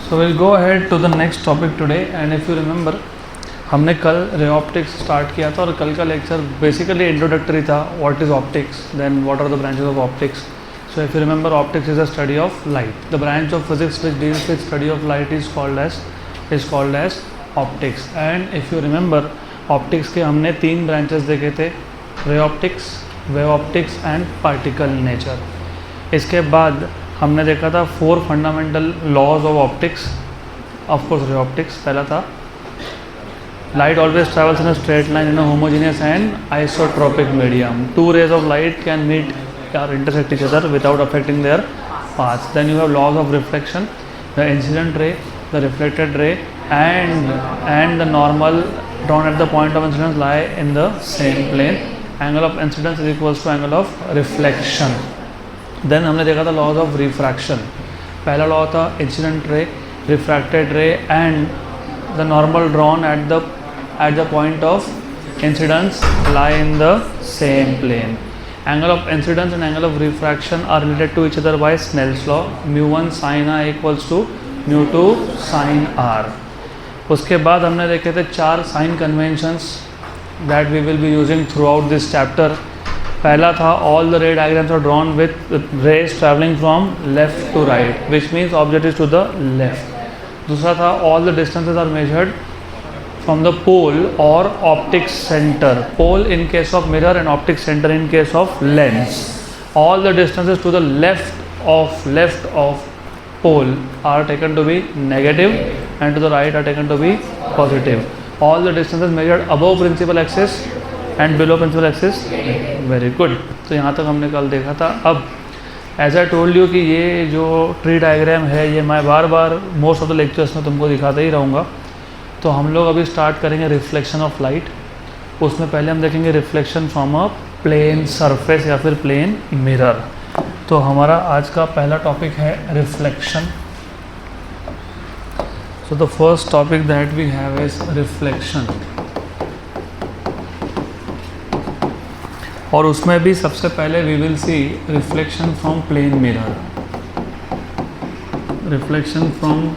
So we'll go ahead to the next topic today, and if you remember हमने कल ray optics start किया था और कल का लेक्चर बेसिकली इंट्रोडक्टरी था. What is optics, then what are the branches of optics. So if you remember, optics is a study of light. The branch of physics which deals with study of light is called as optics. And if you remember, optics के हमने 3 branches देखे थे: ray optics, wave optics and particle nature. इसके बाद हमने देखा था 4 fundamental laws of optics. Of course ray optics पहला था, light always travels in a straight line in a homogeneous and isotropic medium. 2 rays of light can meet or intersect each other without affecting their paths. Then you have laws of reflection: the incident ray, the reflected ray, and the normal drawn at the point of incidence lie in the same plane. Angle of incidence is equals to angle of reflection. Then हमने देखा था laws of refraction. पहला law था incident ray, refracted ray and the normal drawn at the point of incidence lie in the same plane. Angle of incidence and angle of refraction are related to each other by Snell's law. mu1 sin I equals to mu2 sin R. उसके बाद हमने देखे थे 4 sign conventions that we will be using throughout this chapter. पहला था all the ray diagrams are drawn with rays traveling from left to right, which means object is to the left. दूसरा था all the distances are measured from the pole or optic center. Pole in case of mirror and optic center in case of lens. All the distances to the left of pole are taken to be negative and to the right are taken to be positive. All the distances measured above principal axis and below principal axis. Very good. तो यहाँ तक हमने कल देखा था. अब as I told you कि ये जो ट्री डायग्राम है ये मैं बार बार मोस्ट ऑफ द लेक्चर्स में तुमको दिखाता ही रहूँगा. तो हम लोग अभी स्टार्ट करेंगे रिफ्लेक्शन ऑफ लाइट. उसमें पहले हम देखेंगे reflection from a plane surface या फिर प्लेन मिरर. तो हमारा आज का पहला टॉपिक है reflection. So the first topic that we have is reflection. और उसमें भी सबसे पहले we will see reflection from plane mirror. Reflection from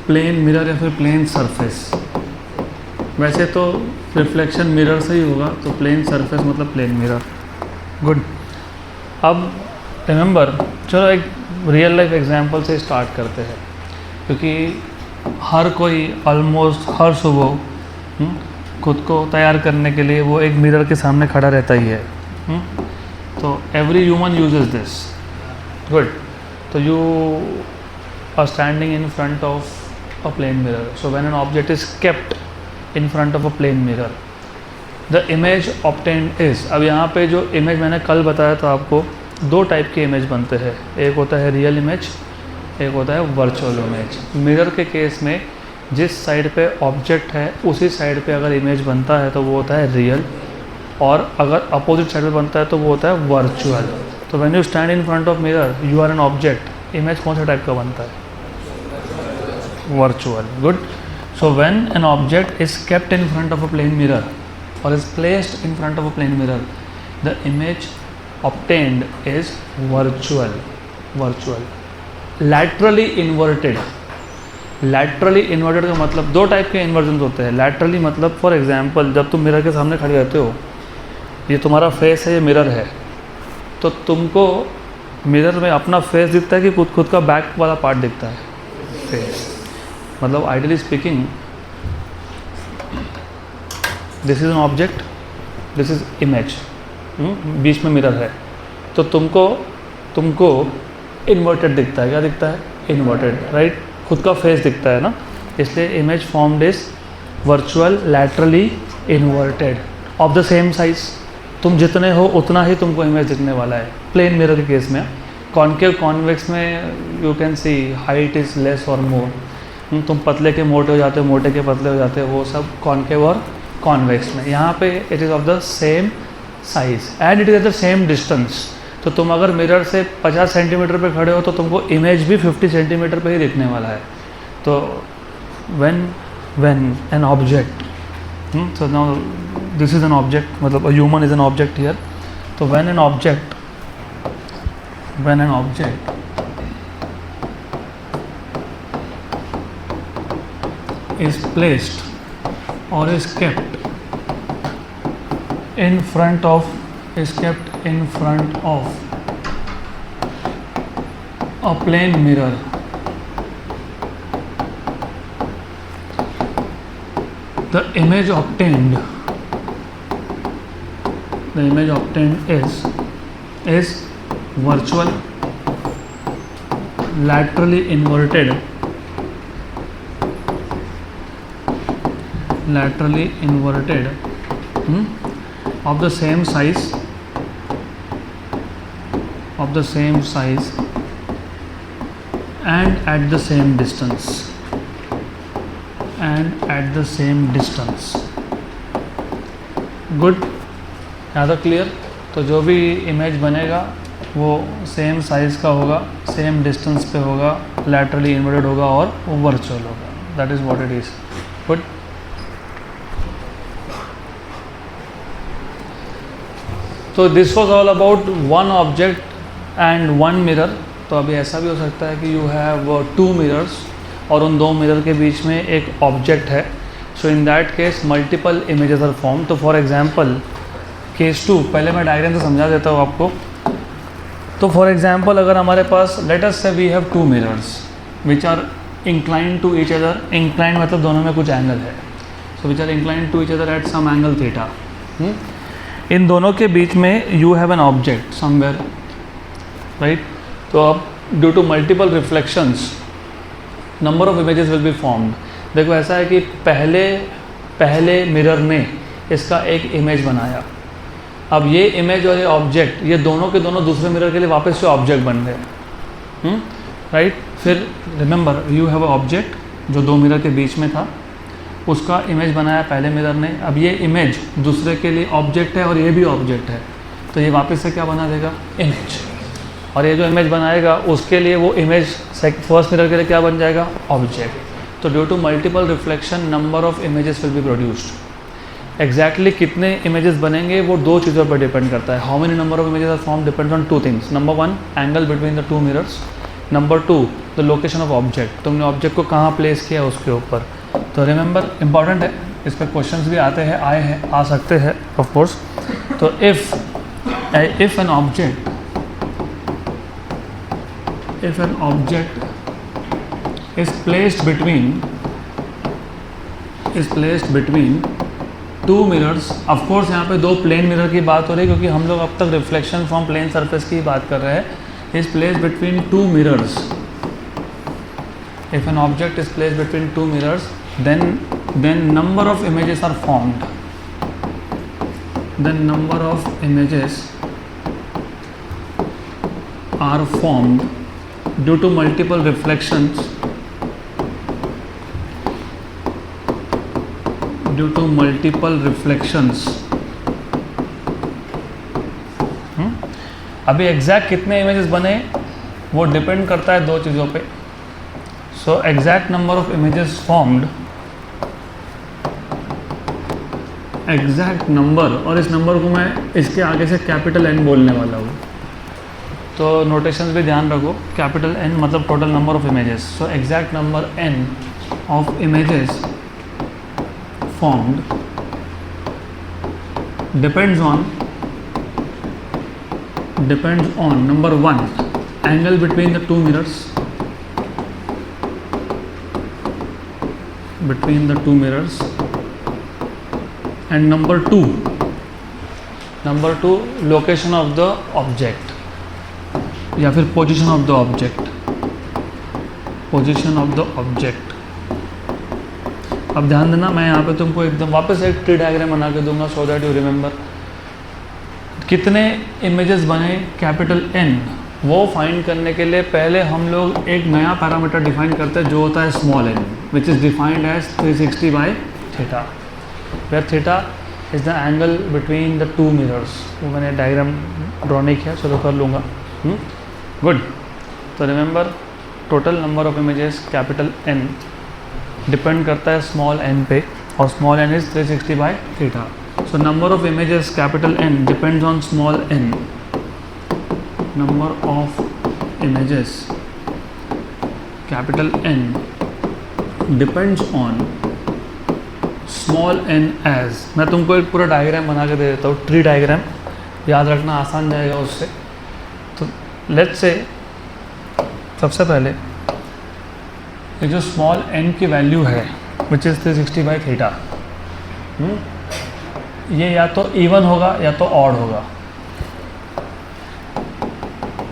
plane mirror या फिर प्लेन सरफेस. वैसे तो रिफ्लेक्शन मिरर से ही होगा, तो प्लेन सरफेस मतलब प्लेन मिरर. गुड. अब रिमेंबर, चलो एक रियल लाइफ एग्जांपल से स्टार्ट करते हैं, क्योंकि हर कोई ऑलमोस्ट हर सुबह खुद को तैयार करने के लिए वो एक मिरर के सामने खड़ा रहता ही है. तो every human uses this. Good. तो you are standing in front of a plane mirror. So when an object is kept in front of a plane mirror, the image obtained is, अब यहाँ पे जो इमेज मैंने कल बताया था आपको, 2 टाइप के इमेज बनते हैं. एक होता है रियल इमेज, एक होता है वर्चुअल इमेज. मिरर के केस में जिस साइड पे ऑब्जेक्ट है उसी साइड पे अगर इमेज बनता है तो वो होता है रियल, और अगर अपोजिट साइड पे बनता है तो वो होता है वर्चुअल. तो when you stand in front of mirror you are an object. Image कौन सा टाइप का बनता है? Virtual. Good. So when an object is kept in front of a plane mirror or is placed in front of a plane mirror, the image obtained is virtual. Laterally inverted. Laterally inverted का मतलब 2 type के inversion होते हैं. Laterally मतलब for example जब तुम mirror के सामने खड़े रहते हो, ये तुम्हारा फेस है, ये मिरर है, तो तुमको मिरर में अपना फेस दिखता है कि खुद का बैक वाला पार्ट दिखता है? फेस. मतलब ideally speaking, this is an object, this is image, बीच में मिरर है, तो तुमको इन्वर्टेड दिखता है. क्या दिखता है? इन्वर्टेड. राइट. खुद का फेस दिखता है ना, इसलिए image formed is virtual laterally inverted of the same size. तुम जितने हो उतना ही तुमको इमेज दिखने वाला है. प्लेन मिरर के केस में. कॉन्केव कॉन्वेक्स में you can see height is less और मोर. तुम पतले के मोटे हो जाते हो, मोटे के पतले हो जाते हो, वो सब कॉन्केव और कॉन्वेक्स में. यहाँ पे it is of the same size and it is eight the same distance. तो तुम अगर मिरर से 50 सेंटीमीटर पे खड़े हो तो तुमको इमेज भी 50 सेंटीमीटर पे ही दिखने वाला है. तो when an object, so now this is an object, मतलब a human is an object here. तो when an object is placed or is kept in front of a plane mirror, the image obtained is virtual, laterally inverted of the same size and at the same distance. Good, यहाँ तक clear? तो जो भी image बनेगा वो same size का होगा, same distance पे होगा, लैटरली इन्वर्टेड होगा और वो वर्चुअल होगा. That is what it is. Good. तो this was all about one object and one mirror. तो अभी ऐसा भी हो सकता है कि यू हैव टू मिरर्स और उन दो मिरर के बीच में एक ऑब्जेक्ट है. So in that case multiple images are form. तो फॉर एग्जांपल केस 2, पहले मैं डायग्राम से समझा देता हूँ आपको. तो फॉर एग्जांपल अगर हमारे पास let us say we have two mirrors which are inclined to each other. Inclined मतलब दोनों में कुछ एंगल है. So which are inclined to each other at some angle theta. इन दोनों के बीच में you have an object somewhere, right. तो अब due to multiple reflections number of images will be formed. देखो ऐसा है कि पहले मिरर ने इसका एक इमेज बनाया. अब ये इमेज और ये ऑब्जेक्ट, ये दोनों के दोनों दूसरे मिरर के लिए वापस से ऑब्जेक्ट बन गए, राइट. फिर remember you have a object जो दो मिरर के बीच में था, उसका इमेज बनाया पहले मिरर ने. अब ये इमेज दूसरे के लिए ऑब्जेक्ट है और ये भी ऑब्जेक्ट है, तो ये वापस से क्या बना देगा? इमेज. और ये जो इमेज बनाएगा उसके लिए वो इमेज फर्स्ट मिरर के लिए क्या बन जाएगा? ऑब्जेक्ट. तो due to multiple reflection number of images will be produced. Exactly कितने इमेजेस बनेंगे वो दो चीज़ों पर डिपेंड करता है. How many number of images are form depends on two things. Number 1 angle between the two mirrors. Number 2 the location of object. तुमने object को कहाँ प्लेस किया उसके ऊपर. तो रिमेंबर इंपॉर्टेंट है, इस पर क्वेश्चंस भी आते हैं, आ सकते हैं ऑफ कोर्स. तो if an object is placed between two mirrors. of course यहाँ पे दो प्लेन मिरर की बात हो रही है क्योंकि हम लोग अब तक रिफ्लेक्शन फ्रॉम प्लेन सरफेस की बात कर रहे हैं. is placed between two mirrors. if an object is placed between two mirrors then number of images are formed. Due to multiple reflections अभी एग्जैक्ट कितने इमेजेस बने वो डिपेंड करता है दो चीज़ों पे. So exact number of images formed, exact number, और इस नंबर को मैं इसके आगे से कैपिटल N बोलने वाला हूँ. तो नोटेशंस भी ध्यान रखो. कैपिटल N मतलब total number of images. So exact number N of images formed depends on number 1 angle between the two mirrors, and number 2 location of the object या फिर पोजीशन ऑफ द ऑब्जेक्ट. अब ध्यान देना, मैं यहाँ पे तुमको एकदम वापस एक ट्री डायग्राम बना के दूंगा सो दैट यू रिमेंबर. कितने इमेजेस बने कैपिटल N, वो फाइंड करने के लिए पहले हम लोग एक नया पैरामीटर डिफाइन करते हैं जो होता है small n, which is defined as 360/θ, where theta is the angle between the two mirrors. वो मैंने डायग्राम ड्रॉ नहीं किया, चलो कर लूँगा. गुड. तो remember total number of images capital N depend करता है स्मॉल n पे, और small n is 360/θ. So number of images capital N depends on small n. Number of images capital N depends on small N as, मैं तुमको एक पूरा diagram बना के दे देता हूँ, ट्री डायग्राम, याद रखना आसान जाएगा उससे। तो लेट्स से सबसे पहले ये जो स्मॉल एन की वैल्यू है विच इज़ 360/θ, ये या तो इवन होगा या तो ऑड होगा।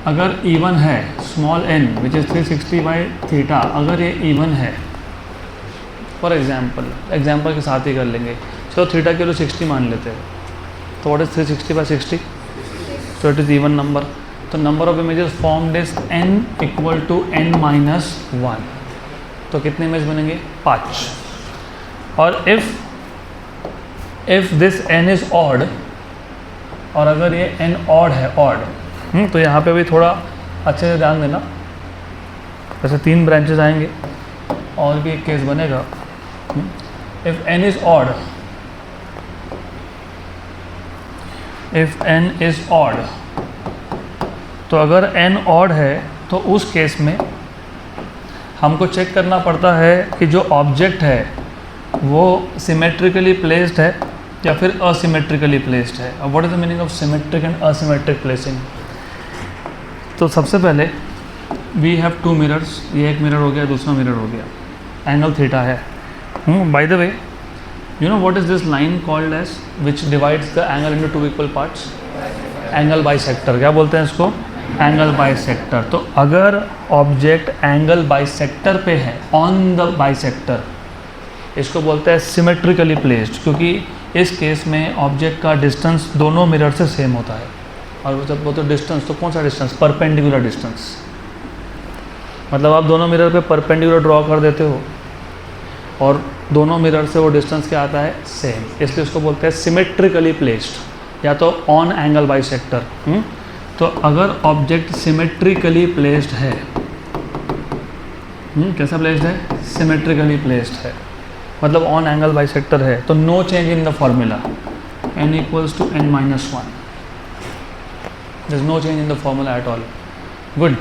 अगर इवन है स्मॉल एन विच इज़ 360/θ, अगर ये इवन है, फॉर एग्जाम्पल के साथ ही कर लेंगे, चलो थीटा की वैल्यू 60 मान लेते हैं, तो what is 360/60? So it is even number. तो number of images formed is n equal to n-1, तो कितने इमेज बनेंगे? 5। और if this n is odd, और अगर ये n ऑड है, ऑड, तो यहाँ पे भी थोड़ा अच्छे से ध्यान देना, जैसे 3 ब्रांचेस आएंगे और भी एक केस बनेगा। If n is odd, if n is odd, तो अगर n ऑड है तो उस केस में हमको चेक करना पड़ता है कि जो ऑब्जेक्ट है वो सिमेट्रिकली प्लेस्ड है या फिर असिमेट्रिकली प्लेस्ड है। अब what is the meaning of symmetric and asymmetric placing? तो सबसे पहले वी हैव 2 मिरर्स, ये एक मिरर हो गया, दूसरा मिरर हो गया, एंगल थीटा है। By the way, you know what is this line called as which divides the angle into 2 equal parts? Angle bisector. क्या बोलते हैं इसको? Angle bisector. तो अगर ऑब्जेक्ट एंगल बाइसेक्टर पे है, ऑन द बाइसेक्टर, इसको बोलते हैं सिमेट्रिकली प्लेस्ड, क्योंकि इस केस में ऑब्जेक्ट का डिस्टेंस दोनों मिरर से सेम होता है। और जब बोलते डिस्टेंस, तो कौन सा डिस्टेंस? Perpendicular distance. मतलब आप दोनों मिरर पे परपेंडिकुलर ड्रॉ कर देते हो और दोनों मिरर से वो डिस्टेंस क्या आता है? सेम। इसलिए उसको बोलते हैं सिमेट्रिकली प्लेस्ड, या तो ऑन एंगल बाइसेक्टर। तो अगर ऑब्जेक्ट सिमेट्रिकली प्लेस्ड है, कैसा प्लेस्ड है? सिमेट्रिकली प्लेस्ड है, मतलब ऑन एंगल बाइसेक्टर है, तो no change in the formula, n equals to n-1, there is no change in the formula at all. Good.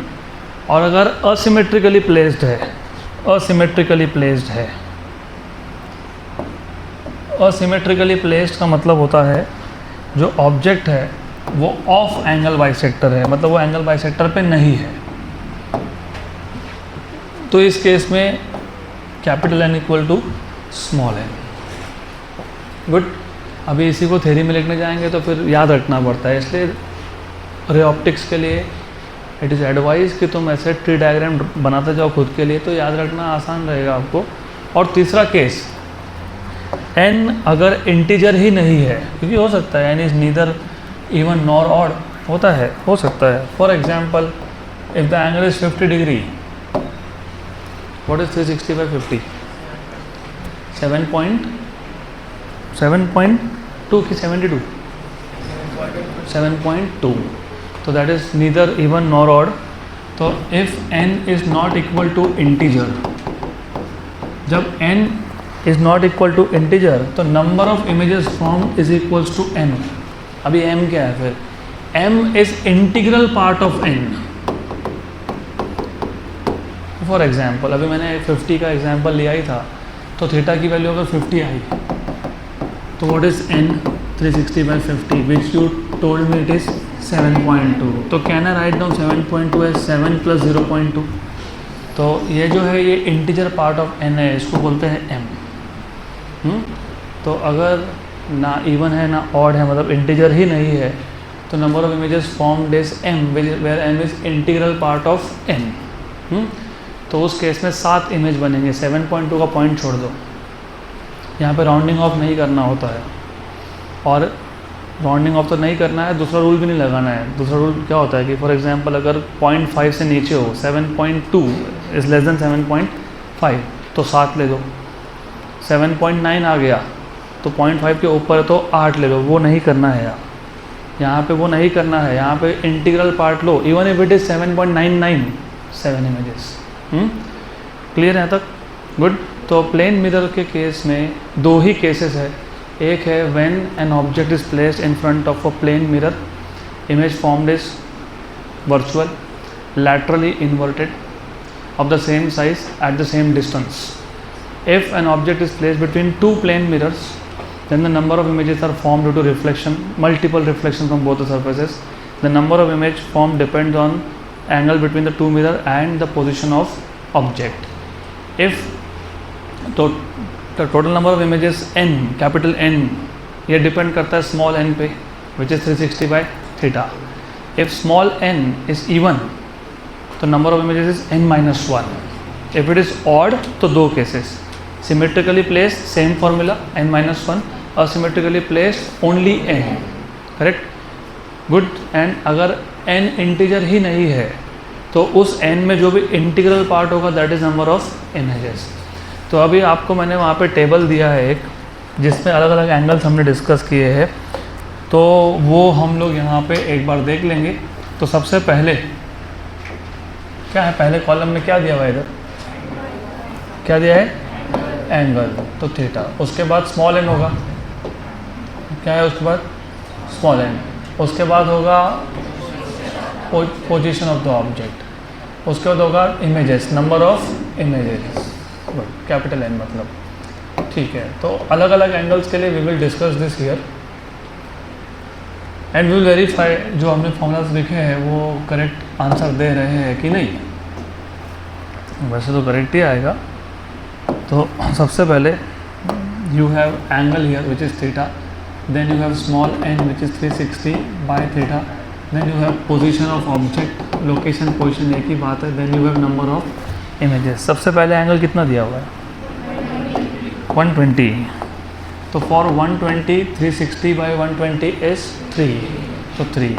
और अगर असिमेट्रिकली प्लेस्ड है, असिमेट्रिकली प्लेस्ड है, असिमेट्रिकली प्लेस्ड का मतलब होता है जो ऑब्जेक्ट है वो ऑफ एंगल बाइसेक्टर है, मतलब वो एंगल बाइसेक्टर पे नहीं है। तो इस केस में capital N equal to small n। Good. अभी इसी को थ्योरी में लिखने जाएंगे तो फिर याद रखना पड़ता है, इसलिए रे ऑप्टिक्स के लिए इट इज़ एडवाइज कि तुम ऐसे ट्री डायग्राम बनाते जाओ खुद के लिए, तो याद रखना आसान रहेगा आपको। और तीसरा केस, n अगर इंटीजर ही नहीं है, क्योंकि हो सकता है n is neither even nor odd, होता है, हो सकता है। For example, if the angle is 50 degree, what is 360/50? 7.2 की 72? 7.2। तो that is neither even nor odd. तो if n is not equal to integer, जब n is not equal to integer, तो number of images form is equals to m। अभी m क्या है फिर? m is integral part of n। For example, अभी मैंने 50 का एग्जाम्पल लिया ही था, तो थीटा की वैल्यू अगर 50 आई, तो what is n? 360/50, which you told me it is 7.2। So can I write down 7.2 as 7 + 0.2? तो ये जो है ये इंटीजर पार्ट ऑफ n है, इसको बोलते हैं m। तो अगर ना इवन है ना ऑड है, मतलब इंटीजर ही नहीं है, तो number of images formed is m, where m is integral part of n। तो उस केस में 7 इमेज बनेंगे। 7.2 का पॉइंट छोड़ दो, यहाँ पे राउंडिंग ऑफ नहीं करना होता है, और राउंडिंग ऑफ तो नहीं करना है, दूसरा रूल भी नहीं लगाना है। दूसरा रूल क्या होता है कि फॉर एग्जांपल अगर 0.5 से नीचे हो, 7.2 इज़ लेस देन 7.5, तो 7 ले दो। 7.9 आ गया तो 0.5 के ऊपर है तो 8 ले लो, वो नहीं करना है यहाँ पे, वो नहीं करना है। यहाँ पे integral part low, even if it is 7.99, 7 images. Clear है तक? गुड। तो प्लेन मिरर के केस में 2 ही केसेस है। एक है when an object is placed in front of a plane mirror, image formed is virtual, laterally inverted, of the same size at the same distance. If an object is placed between two plane mirrors, then the number of images are formed due to reflection, multiple reflections from both the surfaces. The number of image formed depends on angle between the two mirror and the position of object. If the total number of images n, capital N, ये depend करता है small n पे, which is 360 by theta. If small n is even, तो number of images is n minus 1. If it is odd, तो दो cases. Symmetrically placed, same formula, n minus 1. Asymmetrically placed, only n. Correct? Good. And अगर n integer ही नहीं है तो उस n में जो भी इंटीग्रल पार्ट होगा that is number of images. तो अभी आपको मैंने वहाँ पे टेबल दिया है एक, जिसमें अलग अलग एंगल्स हमने डिस्कस किए हैं, तो वो हम लोग यहाँ पे एक बार देख लेंगे. तो सबसे पहले क्या है, पहले कॉलम में क्या दिया हुआ है, इधर क्या दिया है, एंगल, तो थीटा. उसके बाद स्मॉल एन होगा, क्या है उसके बाद, स्मॉल एन. उसके बाद होगा पोजीशन ऑफ द ऑब्जेक्ट. उसके बाद होगा images, number of images, capital N मतलब. ठीक है, तो अलग अलग एंगल्स के लिए we will discuss this here and we will verify जो हमने फॉर्मूलाज लिखे हैं वो करेक्ट आंसर दे रहे हैं कि नहीं. वैसे तो करेक्ट ही आएगा. तो सबसे पहले you have angle here which is theta, then you have small n which is 360 by theta, then you have position of object, location position एक ही बात है, then you have number of images. सबसे पहले एंगल कितना दिया हुआ है, 120. तो फॉर 120 360 बाई 120 इज 3, तो 3.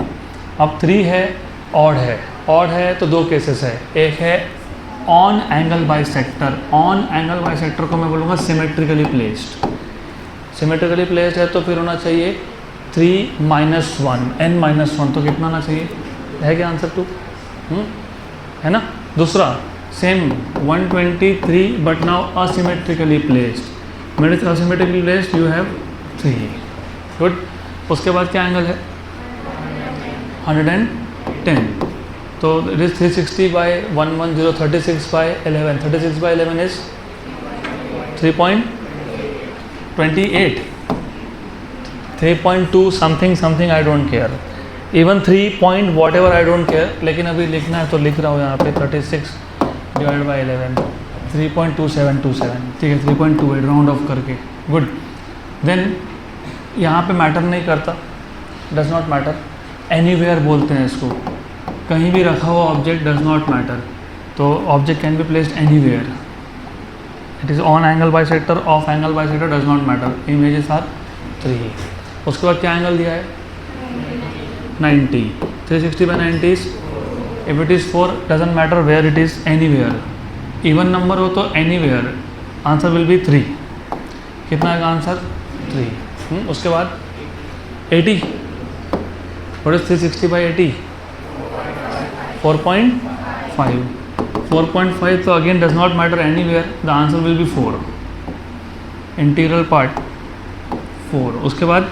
अब 3 है, ऑड है. ऑड है तो दो केसेस है, एक है on angle bisector. On angle bisector को मैं बोलूँगा सिमेट्रिकली प्लेस्ड. सिमेट्रिकली प्लेस्ड है तो फिर होना चाहिए 3 minus 1, n minus 1, तो कितना होना चाहिए, है क्या आंसर 2, है ना. दूसरा सेम 123 बट नाउ असिमेट्रिकली प्लेस्ड. मेरे असिमेट्रिकली प्लेस्ड यू हैव 3. गुड. उसके बाद क्या एंगल है, 110. तो it is 360 by 110, 36 by 11. 36 by 11 is 3.28, 3.2 something something, I don't care. Even 3 point what ever, I don't care. लेकिन अभी लिखना है तो लिख रहा हूँ यहाँ पे 36 डिवाइड बाई 11, 3.2727. ठीक है, 3.28 राउंड ऑफ करके. गुड. देन यहाँ पे मैटर नहीं करता, डज नॉट मैटर. एनीवेयर बोलते हैं इसको, कहीं भी रखा हुआ object does not matter. So object can be placed anywhere. It is on angle bisector, of angle bisector, does not matter. Images are 3. उसके बाद क्या एंगल दिया है, 90. 360 by 90 is, if it is 4 doesn't matter where it is, anywhere. Even number हो तो anywhere, answer will be 3. कितना आएगा आंसर, 3. उसके बाद 80. What is 360 by 80, 4.5. 4.5 तो again does not matter anywhere, the answer will be 4. Integral part 4. उसके बाद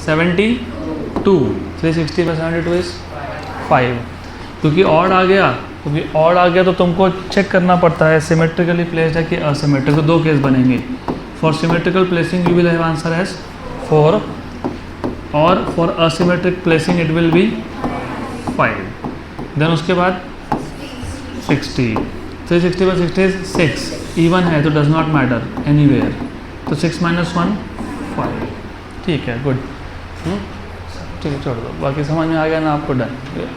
72. 360 by 72 is 5. क्योंकि ऑड आ गया, तो तुमको चेक करना पड़ता है सिमेट्रिकली प्लेस्ड है कि असिमेट्रिक. तो दो केस बनेंगे. For symmetrical placing you will have answer as 4 और for asymmetric placing it will be 5. देन उसके बाद 60. 360 बाई 60 इज 6. इवन है तो डज नॉट मैटर एनीवेयर. तो 6 minus 1 5. ठीक है, गुड. ठीक है, छोड़ दो, बाकी समझ में आ गया ना आपको. Done.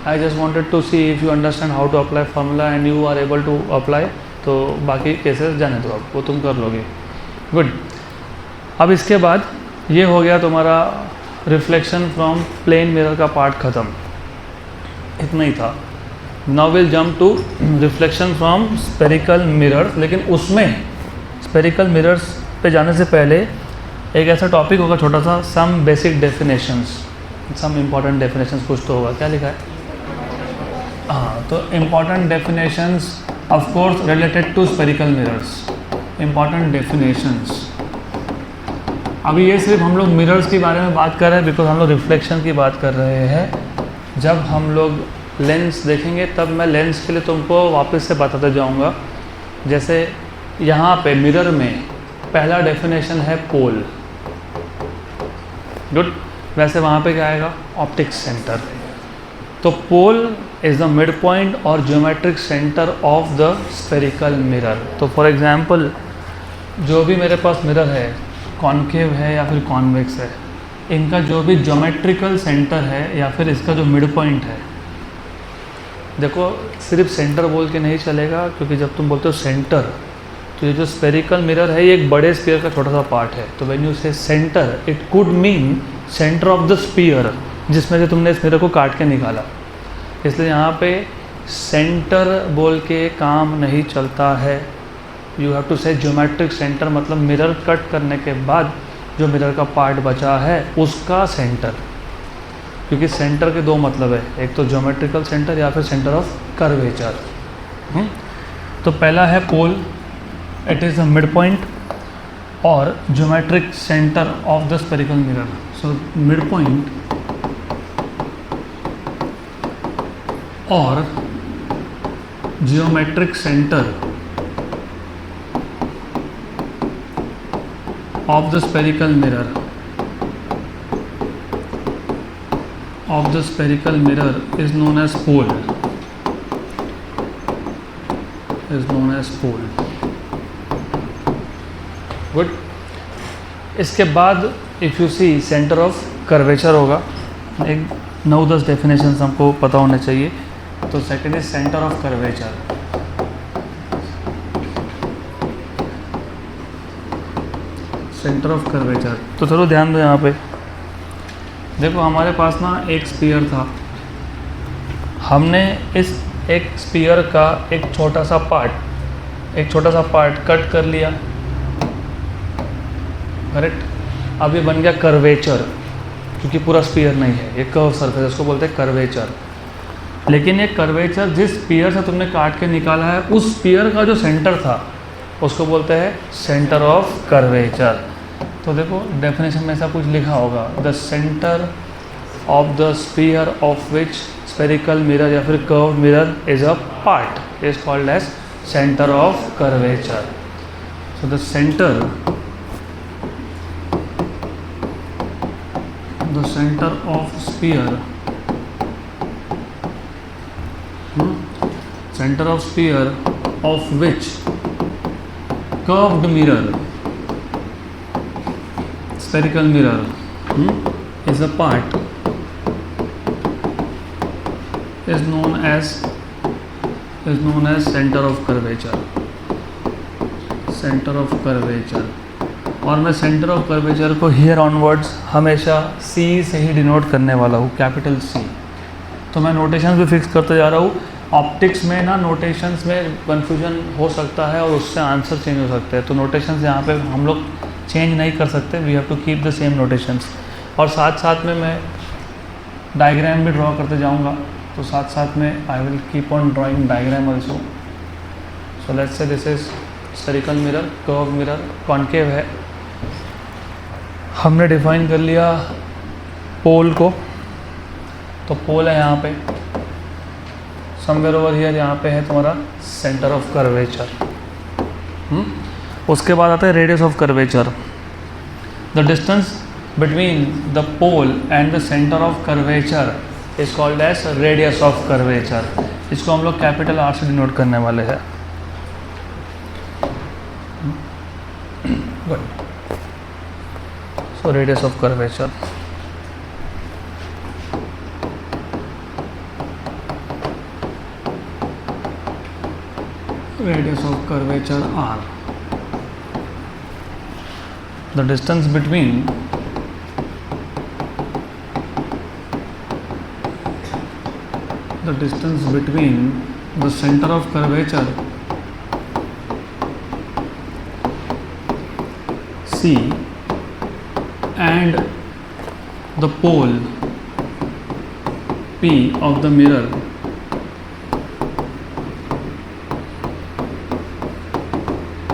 I just wanted to see if you understand how to apply formula and you are able to apply. तो बाकी केसेस जाने दो, आप वो तुम कर लोगे. गुड. अब इसके बाद ये हो गया तुम्हारा रिफ्लेक्शन फ्रॉम प्लेन मिरर का पार्ट ख़त्म. इतना ही था. Now will jump to reflection from spherical mirrors. लेकिन उसमें स्पेरिकल मिरर्स पे जाने से पहले एक ऐसा टॉपिक होगा छोटा सा, some basic definitions, some important definitions. कुछ तो होगा, क्या लिखा है, हाँ. तो important definitions of course related to spherical mirrors. Important definitions. अभी ये सिर्फ हम लोग मिरर्स के बारे में बात कर रहे हैं बिकॉज हम लोग रिफ्लेक्शन की बात कर रहे हैं. जब हम लोग लेंस देखेंगे तब मैं लेंस के लिए तुमको वापस से बताते जाऊंगा. जैसे यहाँ पे मिरर में पहला डेफिनेशन है पोल। गुड। वैसे वहाँ पे क्या आएगा? Optic centre. तो पोल इज़ द मिड पॉइंट और geometric centre of the spherical mirror. तो फॉर एग्जांपल जो भी मेरे पास मिरर है, कॉनकेव है या फिर कॉन्वेक्स है, इनका जो भी ज्योमेट्रिकल सेंटर है या फिर इसका जो मिड पॉइंट है, देखो सिर्फ सेंटर बोल के नहीं चलेगा, क्योंकि जब तुम बोलते हो सेंटर तो ये जो स्फेरिकल मिरर है ये एक बड़े स्फीयर का छोटा सा पार्ट है। तो व्हेन यू से centre it could mean centre of the sphere जिसमें से तुमने इस मिरर को काट के निकाला। इसलिए यहाँ पे सेंटर बोल के काम नहीं चलता है। यू हैव टू से ज्योमेट्रिक सेंटर, मतलब मिरर कट करने के बाद जो मिरर का पार्ट बचा है उसका सेंटर, क्योंकि सेंटर के दो मतलब है, एक तो ज्योमेट्रिकल सेंटर या फिर सेंटर ऑफ कर्वेचर। तो पहला है pole, it is the mid point और geometric centre of the spherical mirror. So mid point और geometric centre of the spherical mirror is known as pole, good। इसके बाद if you see centre of curvature होगा, एक 9-10 definitions हमको पता होने चाहिए। तो second is centre of curvature. Centre of curvature, तो चलो ध्यान दो यहाँ पे। देखो हमारे पास ना एक स्फीयर था, हमने इस एक स्फीयर का एक छोटा सा पार्ट कट कर लिया, करेक्ट। अब ये बन गया कर्वेचर, क्योंकि पूरा स्फीयर नहीं है, ये कर्व सरफेस, उसको बोलते हैं कर्वेचर। लेकिन ये कर्वेचर जिस स्फीयर से तुमने काट के निकाला है उस स्फीयर का जो सेंटर था उसको बोलते हैं सेंटर ऑफ कर्वेचर। तो देखो डेफिनेशन में ऐसा कुछ लिखा होगा, the centre of the sphere of which spherical mirror या फिर curve mirror is a part is called as centre of curvature. So the centre of sphere of which curved mirror, spherical mirror is a part is known as center of curvature। और मैं centre of curvature को here onwards हमेशा C से ही denote करने वाला हूँ, capital C। तो मैं नोटेशन भी फिक्स करते जा रहा हूँ। ऑप्टिक्स में ना नोटेशंस में कन्फ्यूजन हो सकता है और उससे आंसर चेंज हो सकते हैं, तो नोटेशंस यहाँ पे हम लोग चेंज नहीं कर सकते, we have to keep the same notations. और साथ साथ में मैं डायग्राम भी ड्रॉ करते जाऊँगा, तो साथ साथ में I will keep on drawing diagram also. So let's say this is spherical mirror, curve mirror, concave है। हमने डिफाइन कर लिया पोल को, तो पोल है यहाँ पे समवेयर ओवर हियर, यहाँ पे है तुम्हारा सेंटर ऑफ कर्वेचर। उसके बाद आता है radius of curvature. The distance between the pole and the centre of curvature is called as radius of curvature. इसको हम लोग कैपिटल R से डिनोट करने वाले हैं। Good. So radius of curvature, radius of curvature R, the distance between the center of curvature C and the pole P of the mirror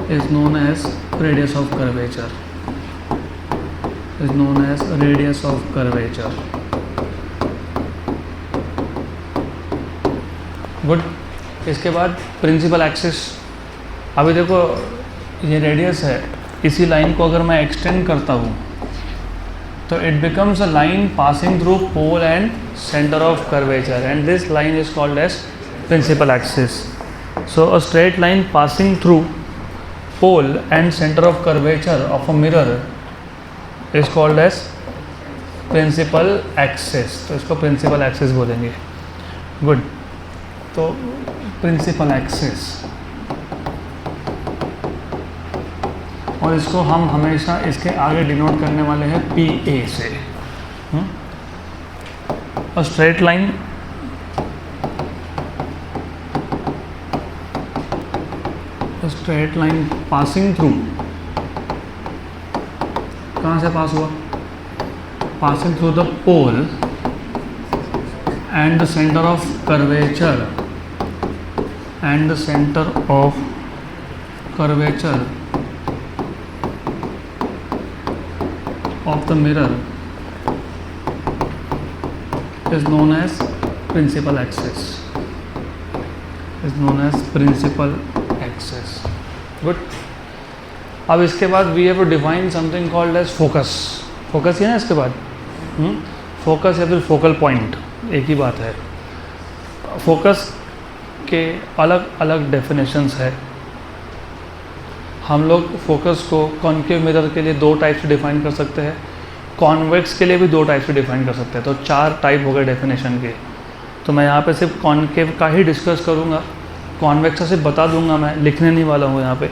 is known as radius of curvature, good. इसके बाद principal axis. अभी देखो ये radius है, इसी line को अगर मैं एक्सटेंड करता हूँ तो it becomes a line passing through pole and centre of curvature, and this line is called as principal axis. So a straight line passing through pole and centre of curvature of a mirror is called as principal axis. तो इसको principal axis बोलेंगे. Good. तो principal axis, और इसको हम हमेशा इसके आगे डिनोट करने वाले हैं पी ए से. और स्ट्रेट लाइन पासिंग थ्रू, कहाँ से पास हुआ? Passing through the pole and the centre of curvature of the mirror is known as principal axis. Good. अब इसके बाद we have to define something called as focus. Focus ही है ना इसके बाद. Focus या फिर focal point एक ही बात है. Focus के अलग अलग definitions है. हम लोग फोकस को कॉन्केव मिरर के लिए 2 टाइप से डिफाइन कर सकते हैं, कॉन्वेक्स के लिए भी 2 टाइप से डिफाइन कर सकते हैं. तो 4 टाइप हो गए डेफिनेशन के. तो मैं यहाँ पे सिर्फ कॉन्केव का ही डिस्कस करूँगा, कॉन्वेक्स का सिर्फ बता दूँगा, मैं लिखने नहीं वाला हूँ यहाँ पे.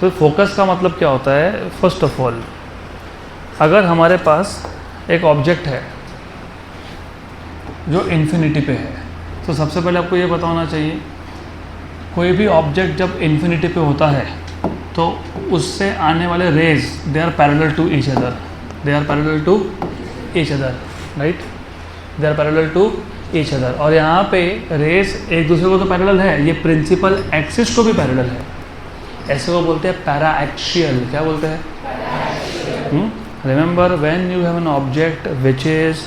तो फोकस का मतलब क्या होता है? फर्स्ट ऑफ ऑल, अगर हमारे पास एक ऑब्जेक्ट है जो इन्फिनिटी पे है, तो सबसे पहले आपको ये पता होना चाहिए कोई भी ऑब्जेक्ट जब इन्फिनिटी पे होता है तो उससे आने वाले rays they are parallel to each other, right? They are parallel to each other. और यहाँ पे रेज एक दूसरे को तो पैरेलल है, ये प्रिंसिपल एक्सिस को भी पैरेलल है. ऐसे को बोलते हैं पैरा एक्सियल. क्या बोलते हैं? Remember, when you have an object which is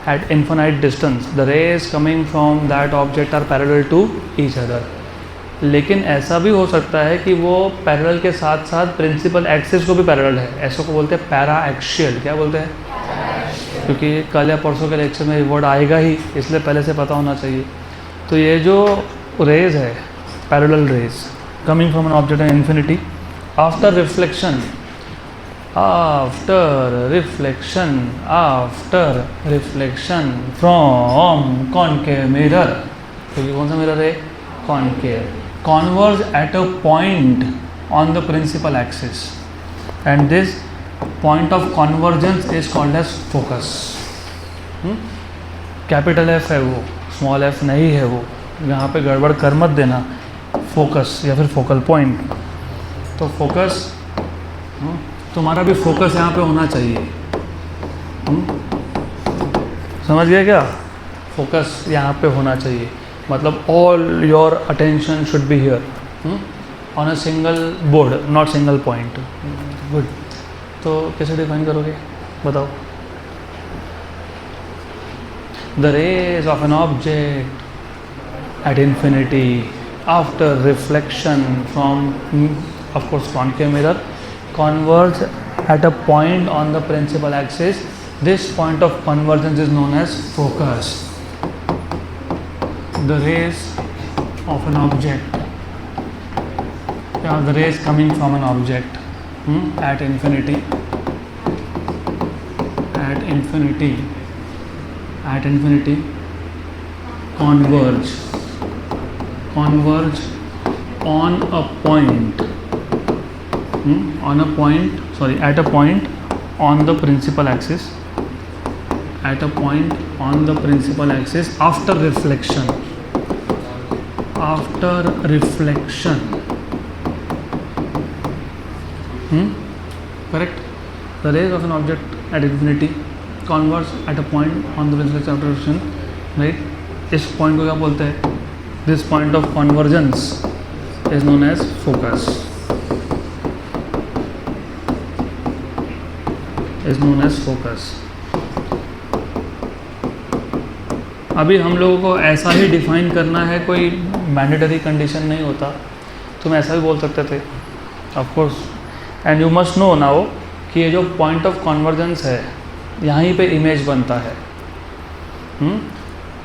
at infinite distance, the rays coming from that object are parallel to each other. लेकिन ऐसा भी हो सकता है कि वो पैरेलल के साथ साथ प्रिंसिपल एक्सिस को भी पैरेलल है. ऐसे को बोलते हैं पैरा एक्सियल. क्या बोलते हैं? क्योंकि कल या परसों के लेक्चर में ये वर्ड आएगा ही, इसलिए पहले से पता होना चाहिए. तो ये जो रेज है, parallel raise coming from an object in infinity, after reflection from concave mirror, क्योंकि कौन सा मिरर है? Concave. converge at a point on the principal axis, and this point of convergence is called as focus. Capital F है वो, small f नहीं है वो. यहाँ पे गड़बड़ कर मत देना. फोकस या फिर फोकल पॉइंट. तो फोकस, तुम्हारा भी फोकस यहाँ पे होना चाहिए. समझ गए क्या? फोकस यहाँ पे होना चाहिए, मतलब all your attention should be here on a single board, not single point. Good. तो कैसे डिफाइन करोगे बताओ? The rays of an object at infinity after reflection from, of course, concave mirror converge at a point on the principal axis. This point of convergence is known as focus. The rays of an object, the rays coming from an object at infinity converge on a point at a point on the principal axis, after reflection. Correct. The rays of an object at infinity converge at a point on the principal axis after reflection, right? इस point को क्या बोलते हैं? This point of convergence is known as focus. अभी हम लोगों को ऐसा ही डिफाइन करना है, कोई मैंडेटरी कंडीशन नहीं होता. तुम ऐसा भी बोल सकते थे of course, and you must no now कि ये जो पॉइंट ऑफ कॉन्वर्जेंस है यहीं पे इमेज बनता है,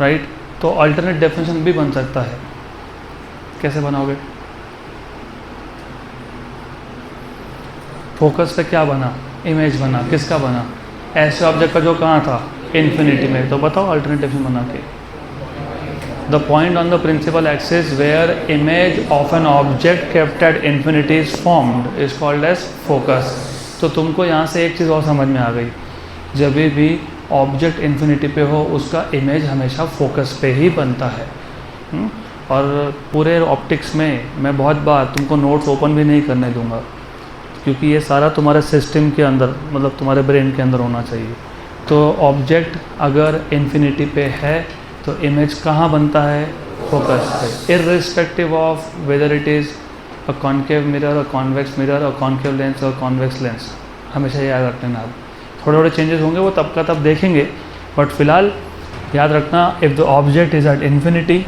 राइट। तो अल्टरनेट डेफिनेशन भी बन सकता है। कैसे बनाओगे? फोकस पे क्या बना? इमेज बना। किसका बना? ऐसे ऑब्जेक्ट का जो कहाँ था? इन्फिनिटी में। तो बताओ अल्टरनेट डेफिनेशन बना के। The point on the principal axis where image of an object kept at infinity is formed is called as focus. तो तुमको यहाँ से एक चीज़ और समझ में आ गई, जब भी ऑब्जेक्ट इन्फिनिटी पे हो उसका इमेज हमेशा फोकस पे ही बनता है। और पूरे ऑप्टिक्स में मैं बहुत बार तुमको नोट्स ओपन भी नहीं करने दूंगा, क्योंकि ये सारा तुम्हारे सिस्टम के अंदर, मतलब तुम्हारे ब्रेन के अंदर होना चाहिए। तो ऑब्जेक्ट अगर इन्फिनिटी पे है तो इमेज कहाँ बनता है? फोकस पे, irrespective of whether it is a concave mirror, a convex mirror, a concave lens और कॉन्वेक्स लेंस। हमेशा याद रखना आप। थोड़े थोड़े चेंजेस होंगे वो तब का तब देखेंगे, बट फिलहाल याद रखना, if the object is at infinity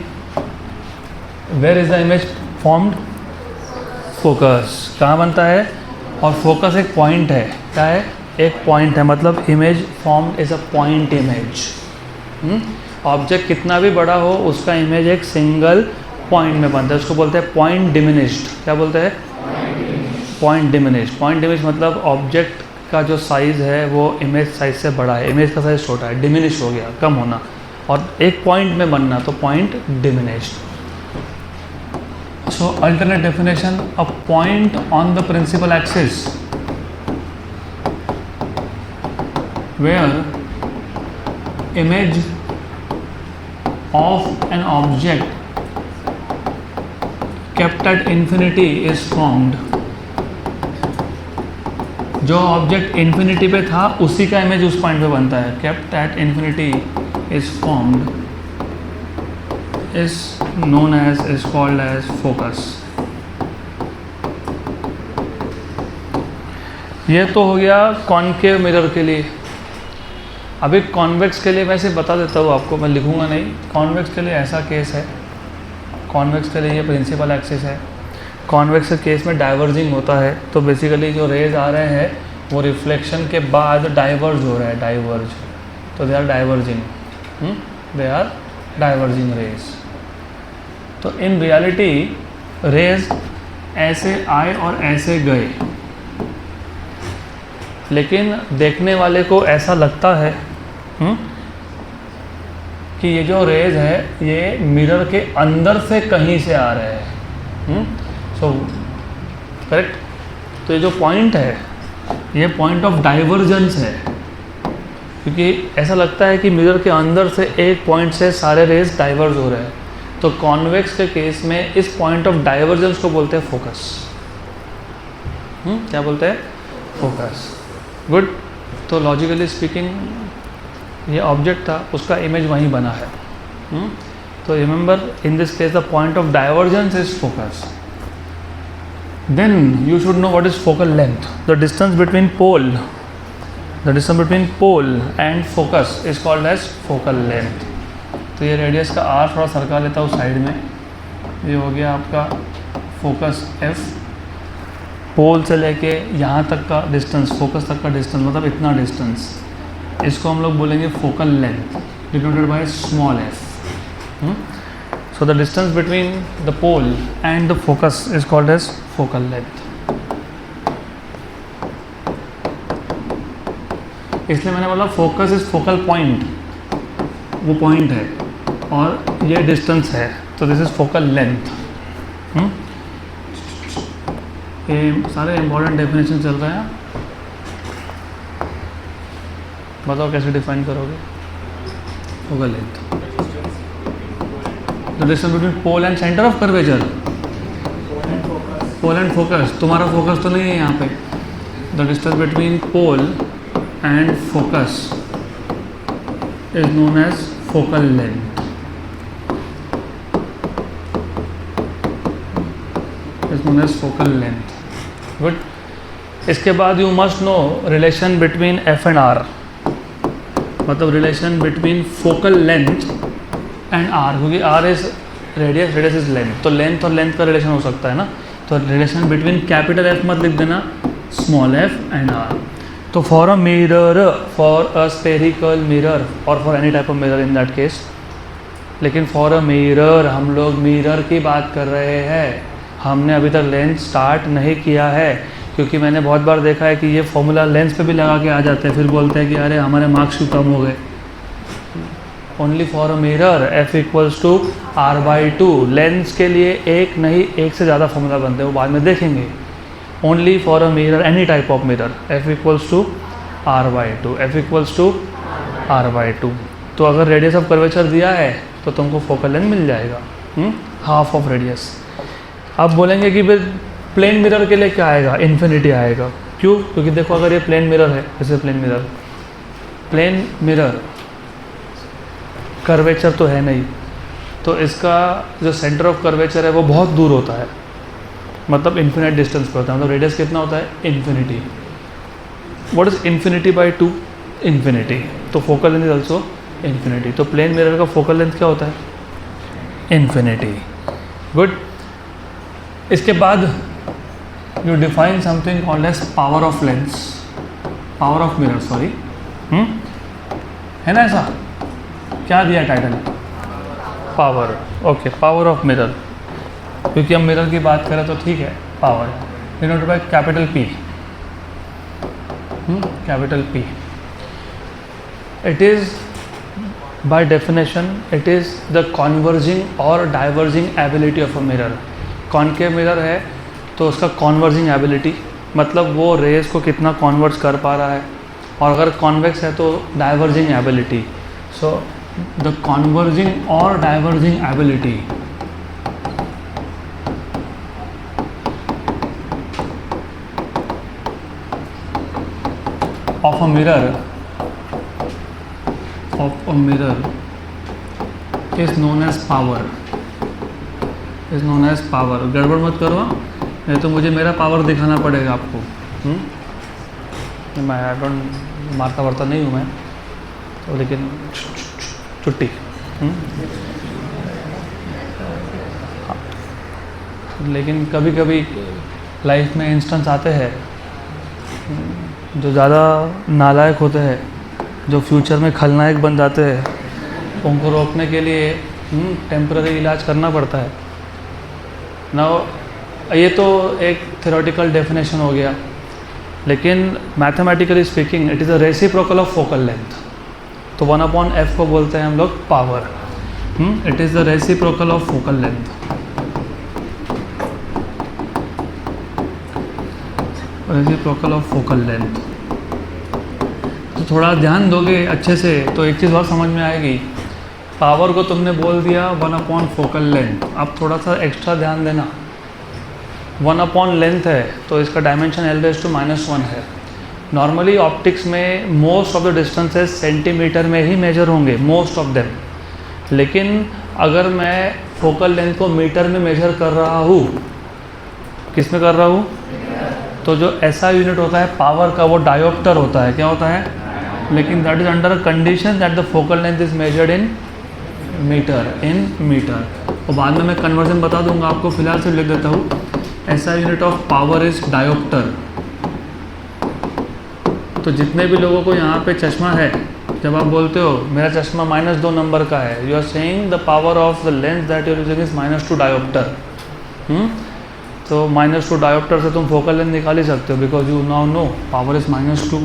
where is the image formed? Focus. कहाँ बनता है? और फोकस एक पॉइंट है। क्या है? एक पॉइंट है, मतलब image formed is a point image. Object कितना भी बड़ा हो उसका इमेज एक सिंगल पॉइंट में बनता है, उसको बोलते हैं पॉइंट डिमिनिश्ड। क्या बोलते हैं? Point diminished. पॉइंट डिमिनिश्ड मतलब ऑब्जेक्ट का जो साइज़ है वो इमेज साइज से बड़ा है, इमेज का साइज़ छोटा है, डिमिनिश हो गया, कम होना, और एक पॉइंट में बनना, तो point diminished. So alternate definition, a point on the principal axis where image of an object kept at infinity is formed। जो ऑब्जेक्ट इन्फिनिटी पे था उसी का इमेज उस पॉइंट पे बनता है। kept at infinity is formed is known as, is called as focus। ये तो हो गया कॉन्केव मिरर के लिए। अभी कॉन्वेक्स के लिए वैसे बता देता हूँ आपको, मैं लिखूँगा नहीं। कॉन्वेक्स के लिए ऐसा केस है, कॉन्वेक्स के लिए ये प्रिंसिपल एक्सिस है। कॉन्वेक्स के केस में डाइवर्जिंग होता है, तो बेसिकली जो रेज आ रहे हैं वो रिफ्लेक्शन के बाद डाइवर्ज हो रहा है, डाइवर्ज, तो they are diverging, they are diverging rays. तो इन रियलिटी रेज ऐसे आए और ऐसे गए, लेकिन देखने वाले को ऐसा लगता है कि ये जो रेज है ये मिरर के अंदर से कहीं से आ रहे हैं। So correct. तो ये जो पॉइंट है ये पॉइंट ऑफ डाइवर्जेंस है, क्योंकि ऐसा लगता है कि मिरर के अंदर से एक पॉइंट से सारे रेज डाइवर्ज हो रहे हैं। तो कॉन्वेक्स के केस में इस पॉइंट ऑफ डाइवर्जेंस को बोलते हैं फोकस। क्या बोलते हैं? फोकस। गुड। तो लॉजिकली स्पीकिंग ये ऑब्जेक्ट था, उसका इमेज वहीं बना है। तो remember in this case the point of divergence is focus. Then you should know what is focal length. The distance between pole, the distance between pole and focus is called as focal length. तो ये radius का are थोड़ा सरका लेता हूँ side में। ये हो गया आपका फोकस एफ। पोल से लेके यहाँ तक का डिस्टेंस, फोकस तक का डिस्टेंस, मतलब इतना डिस्टेंस, इसको हम लोग बोलेंगे focal length, denoted by small F. So the distance between the pole and the focus is called as focal length. इसलिए मैंने बोला फोकस इज फोकल पॉइंट, वो पॉइंट है और ये डिस्टेंस है, तो दिस इज फोकल लेंथ। ये सारे इंपॉर्टेंट डेफिनेशन चल रहे हैं। बताओ कैसे डिफाइन करोगे focal length? The distance between pole and centre of curvature. Pole and focus, तुम्हारा फोकस तो नहीं है यहाँ पे। The distance between pole and focus is known as focal length, is known as focal length. Good. इसके बाद you must know relation between F and R, मतलब relation between focal length and R, क्योंकि R is radius, radius is length, तो length और length का relation हो सकता है ना। तो रिलेशन बिटवीन कैपिटल एफ मत लिख देना, स्मॉल एफ एंड आर। तो for a mirror, for a spherical mirror और for any type of mirror in that case, लेकिन फॉर अ मिरर हम लोग मिरर की बात कर रहे हैं, हमने अभी तक लेंस स्टार्ट नहीं किया है, क्योंकि मैंने बहुत बार देखा है कि ये फॉर्मूला लेंस पे भी लगा के आ जाते हैं, फिर बोलते हैं कि अरे हमारे मार्क्स क्यों कम हो गए। Only for a mirror F equals to R by two. Lens के लिए एक नहीं, एक से ज़्यादा फॉर्मूला बनते हैं, वो बाद में देखेंगे। Only for a mirror, any type of mirror, F equals to R by two, F equals to R by two. तो अगर रेडियस ऑफ कर्वेचर दिया है तो तुमको फोकल लेंथ मिल जाएगा, हाफ ऑफ रेडियस। अब बोलेंगे कि फिर प्लेन मिरर के लिए क्या आएगा, इन्फिनिटी आएगा। क्यों? क्योंकि देखो अगर ये प्लेन मिरर है, जैसे प्लेन मिरर कर्वेचर तो है नहीं, तो इसका जो सेंटर ऑफ कर्वेचर है वो बहुत दूर होता है, मतलब इन्फिनिट डिस्टेंस पे होता है। मतलब रेडियस कितना होता है, infinity. What is infinity by two, infinity. तो focal length is also infinity. तो प्लेन मिरर का फोकल लेंथ क्या होता है, इन्फिनिटी। गुड। इसके बाद you define something called as power of lens, power of mirror, sorry, है ना ऐसा? क्या दिया title, power. Okay, power of mirror, क्योंकि हम मिरर की बात करें तो ठीक है, power denoted by capital P, capital P. It is by definition it is the converging और diverging ability of a mirror. Concave mirror है तो उसका कॉन्वर्जिंग एबिलिटी, मतलब वो रेज को कितना कॉन्वर्ज कर पा रहा है, और अगर कॉन्वेक्स है तो diverging ability. So the converging और diverging ability of a mirror is known as power, गड़बड़ मत करो, नहीं तो मुझे मेरा पावर दिखाना पड़ेगा आपको। मैं आई डोंट मारता वारता नहीं हूँ मैं तो, लेकिन छुट्टी। लेकिन कभी कभी लाइफ में इंस्टेंस आते हैं जो ज़्यादा नालायक होते हैं, जो फ्यूचर में खलनायक बन जाते हैं, उनको रोकने के लिए टेम्पररी इलाज करना पड़ता है ना। ये तो एक थ्योरेटिकल डेफिनेशन हो गया, लेकिन mathematically speaking it is a reciprocal of focal length. तो 1/f को बोलते हैं हम लोग power. It is the reciprocal of focal length. Reciprocal of focal length. तो थोड़ा ध्यान दोगे अच्छे से तो एक चीज़ और समझ में आएगी। पावर को तुमने बोल दिया 1/, फोकल लेंथ। अब थोड़ा सा एक्स्ट्रा ध्यान देना, 1/, लेंथ है तो इसका डायमेंशन l⁻⁻1 है। नॉर्मली ऑप्टिक्स में most of the distances centimetre में ही मेजर होंगे, मोस्ट ऑफ देम। लेकिन अगर मैं फोकल लेंथ को मीटर में मेजर कर रहा हूँ, किस में कर रहा हूँ, तो जो ऐसा यूनिट होता है पावर का वो डायोप्टर होता है। क्या होता है? लेकिन that is under a condition that the focal length is measured in metre. और बाद में मैं कन्वर्जन बता दूंगा आपको, फिलहाल से लिख देता हूँ। ऐसा unit of power is dioptre. तो जितने भी लोगों को यहाँ पे चश्मा है, जब आप बोलते हो मेरा चश्मा -2 नंबर का है, you are saying the power of the lens that you are using is -2 dioptre. तो -2 डायोप्टर से तुम फोकल लेंथ निकाल ही सकते हो, because you now know power is -2।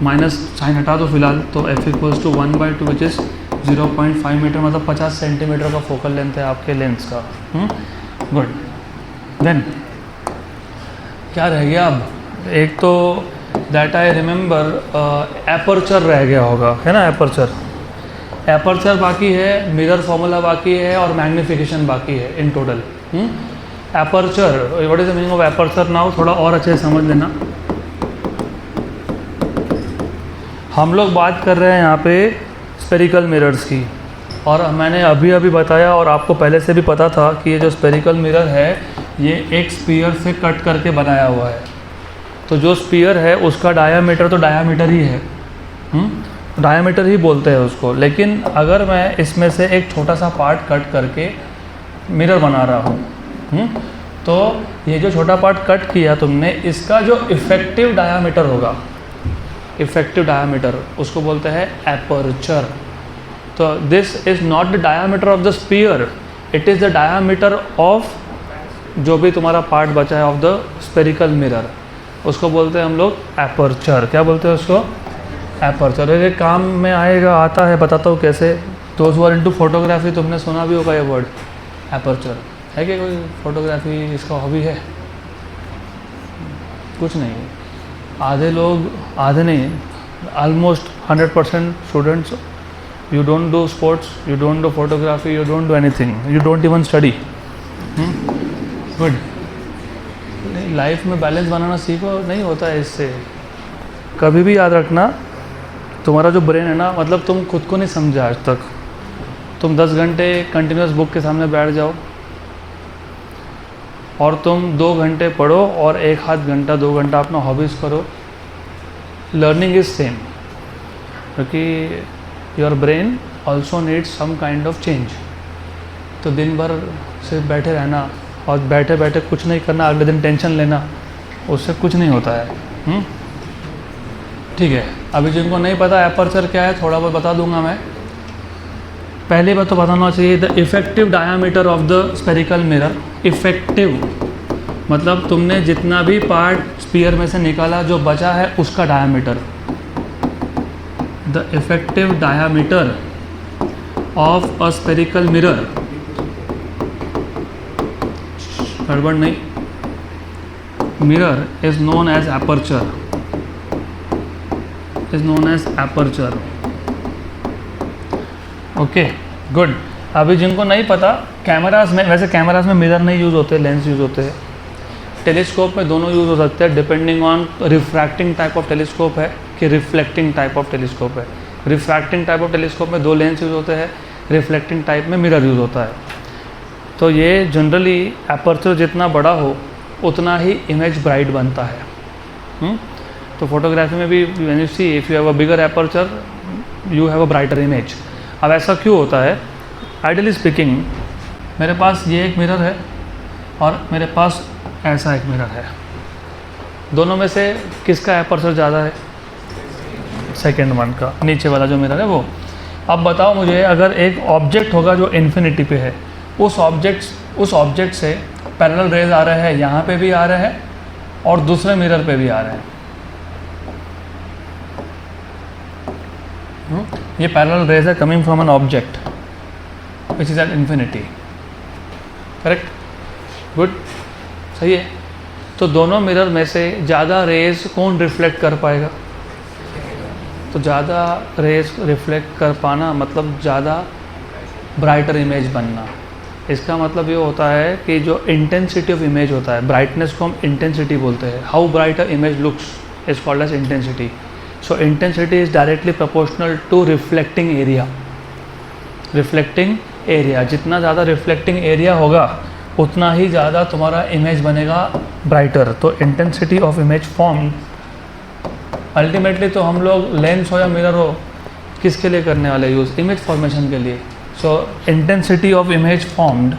Minus sign हटा दो फिलहाल, तो f equals to 1/2 which is 0.5 metre, मतलब 50 सेंटीमीटर का फोकल लेंथ है आपके लेंस का। गुड। देन क्या रह गया अब? एक तो दैट आई रिमेंबर एपर्चर रह गया होगा, है ना। एपर्चर बाकी है, मिरर फॉर्मूला बाकी है, और मैग्नीफिकेशन बाकी है in total. Aperture, what is the meaning of aperture now? थोड़ा और अच्छे से समझ लेना। हम लोग बात कर रहे हैं यहाँ पे स्पेरिकल मिरर्स की, और मैंने अभी बताया और आपको पहले से भी पता था कि ये जो स्पेरिकल मिरर है ये एक स्पीयर से कट करके बनाया हुआ है। तो जो स्पीयर है उसका डायामीटर तो डायामीटर ही है, डायामीटर ही बोलते हैं उसको। लेकिन अगर मैं इसमें से एक छोटा सा पार्ट कट करके मिरर बना रहा हूँ, तो ये जो छोटा पार्ट कट किया तुमने, इसका जो इफेक्टिव डायामीटर होगा, इफेक्टिव डायामीटर उसको बोलते हैं एपर्चर। तो this is not the diameter of the sphere, it is the diameter of जो भी तुम्हारा पार्ट बचा है ऑफ द स्फेरिकल मिरर, उसको बोलते हैं हम लोग एपर्चर। क्या बोलते हैं उसको? एपर्चर। ये काम में आएगा, आता है, बताता हूँ कैसे। Those who are into photography, तुमने सुना भी होगा ये वर्ड एपर्चर। है कि कोई फोटोग्राफी इसका हॉबी है? कुछ नहीं। आधे लोग, आधे नहीं, almost 100% students, you don't do sports, you don't do photography, you don't do anything, you don't even study. Good. Life में बैलेंस बनाना सीखो, नहीं होता है इससे। कभी भी याद रखना, तुम्हारा जो ब्रेन है ना, मतलब तुम खुद को नहीं समझे आज तक। तुम 10 घंटे कंटिन्यूस बुक के सामने बैठ जाओ और तुम 2 घंटे पढ़ो और 1 आध घंटा 2 घंटा अपना हॉबीज़ करो, लर्निंग इज़ सेम, क्योंकि your brain also needs some kind of change. तो दिन भर सिर्फ बैठे रहना और बैठे बैठे कुछ नहीं करना, अगले दिन टेंशन लेना, उससे कुछ नहीं होता है। ठीक है, अभी जिनको नहीं पता एपर्चर क्या है, थोड़ा बहुत बता दूंगा मैं। पहली बात तो बताना चाहिए, the effective diameter of the spherical mirror. Effective मतलब तुमने जितना भी पार्ट स्फीयर में से निकाला, जो बचा है उसका diameter. The effective diameter of a spherical mirror, गड़बड़ नहीं, mirror is known as aperture, is known as aperture. Okay, good. अभी जिनको नहीं पता, कैमरास में, वैसे कैमरास में मिरर नहीं यूज़ होते, लेंस यूज़ होते हैं। टेलीस्कोप में दोनों यूज़ हो सकते हैं, depending on refracting type of telescope है कि रिफ्लेक्टिंग टाइप ऑफ टेलीस्कोप है। रिफ्रैक्टिंग टाइप ऑफ टेलीस्कोप में 2 लेंस यूज़ होते हैं, रिफ्लेक्टिंग टाइप में मिरर यूज़ होता है। तो ये जनरली एपर्चर जितना बड़ा हो उतना ही इमेज ब्राइट बनता है। तो फोटोग्राफी में भी when you see, if you have a bigger aperture you have a brighter image. अब ऐसा क्यों होता है? आइडियली स्पीकिंग, मेरे पास ये एक मिरर है और मेरे पास ऐसा एक मिरर है, दोनों में से किसका एपर्चर ज़्यादा है? सेकेंड वन का, नीचे वाला जो मिरर है वो। अब बताओ मुझे, अगर एक ऑब्जेक्ट होगा जो इन्फिनिटी पे है, उस ऑब्जेक्ट से पैरेलल रेज आ रहे हैं, यहाँ पे भी आ रहे हैं और दूसरे मिरर पे भी आ रहे हैं। ये पैरेलल रेज है coming from N object which is at infinity, correct? Good, सही है। तो दोनों मिरर में से ज़्यादा रेज कौन रिफ्लेक्ट कर पाएगा? तो ज़्यादा रेज रिफ्लेक्ट कर पाना मतलब ज़्यादा ब्राइटर इमेज बनना। इसका मतलब ये होता है कि जो इंटेंसिटी ऑफ इमेज होता है, ब्राइटनेस को हम इंटेंसिटी बोलते हैं। How bright a image looks is called as intensity. So intensity is directly proportional to reflecting area. Reflecting area, जितना ज़्यादा रिफ्लेक्टिंग एरिया होगा उतना ही ज़्यादा तुम्हारा इमेज बनेगा ब्राइटर। तो intensity of image form ultimately, तो हम लोग लेंस हो या मिरर हो, किसके लिए करने वाले यूज़? इमेज फॉर्मेशन के लिए। So intensity of image formed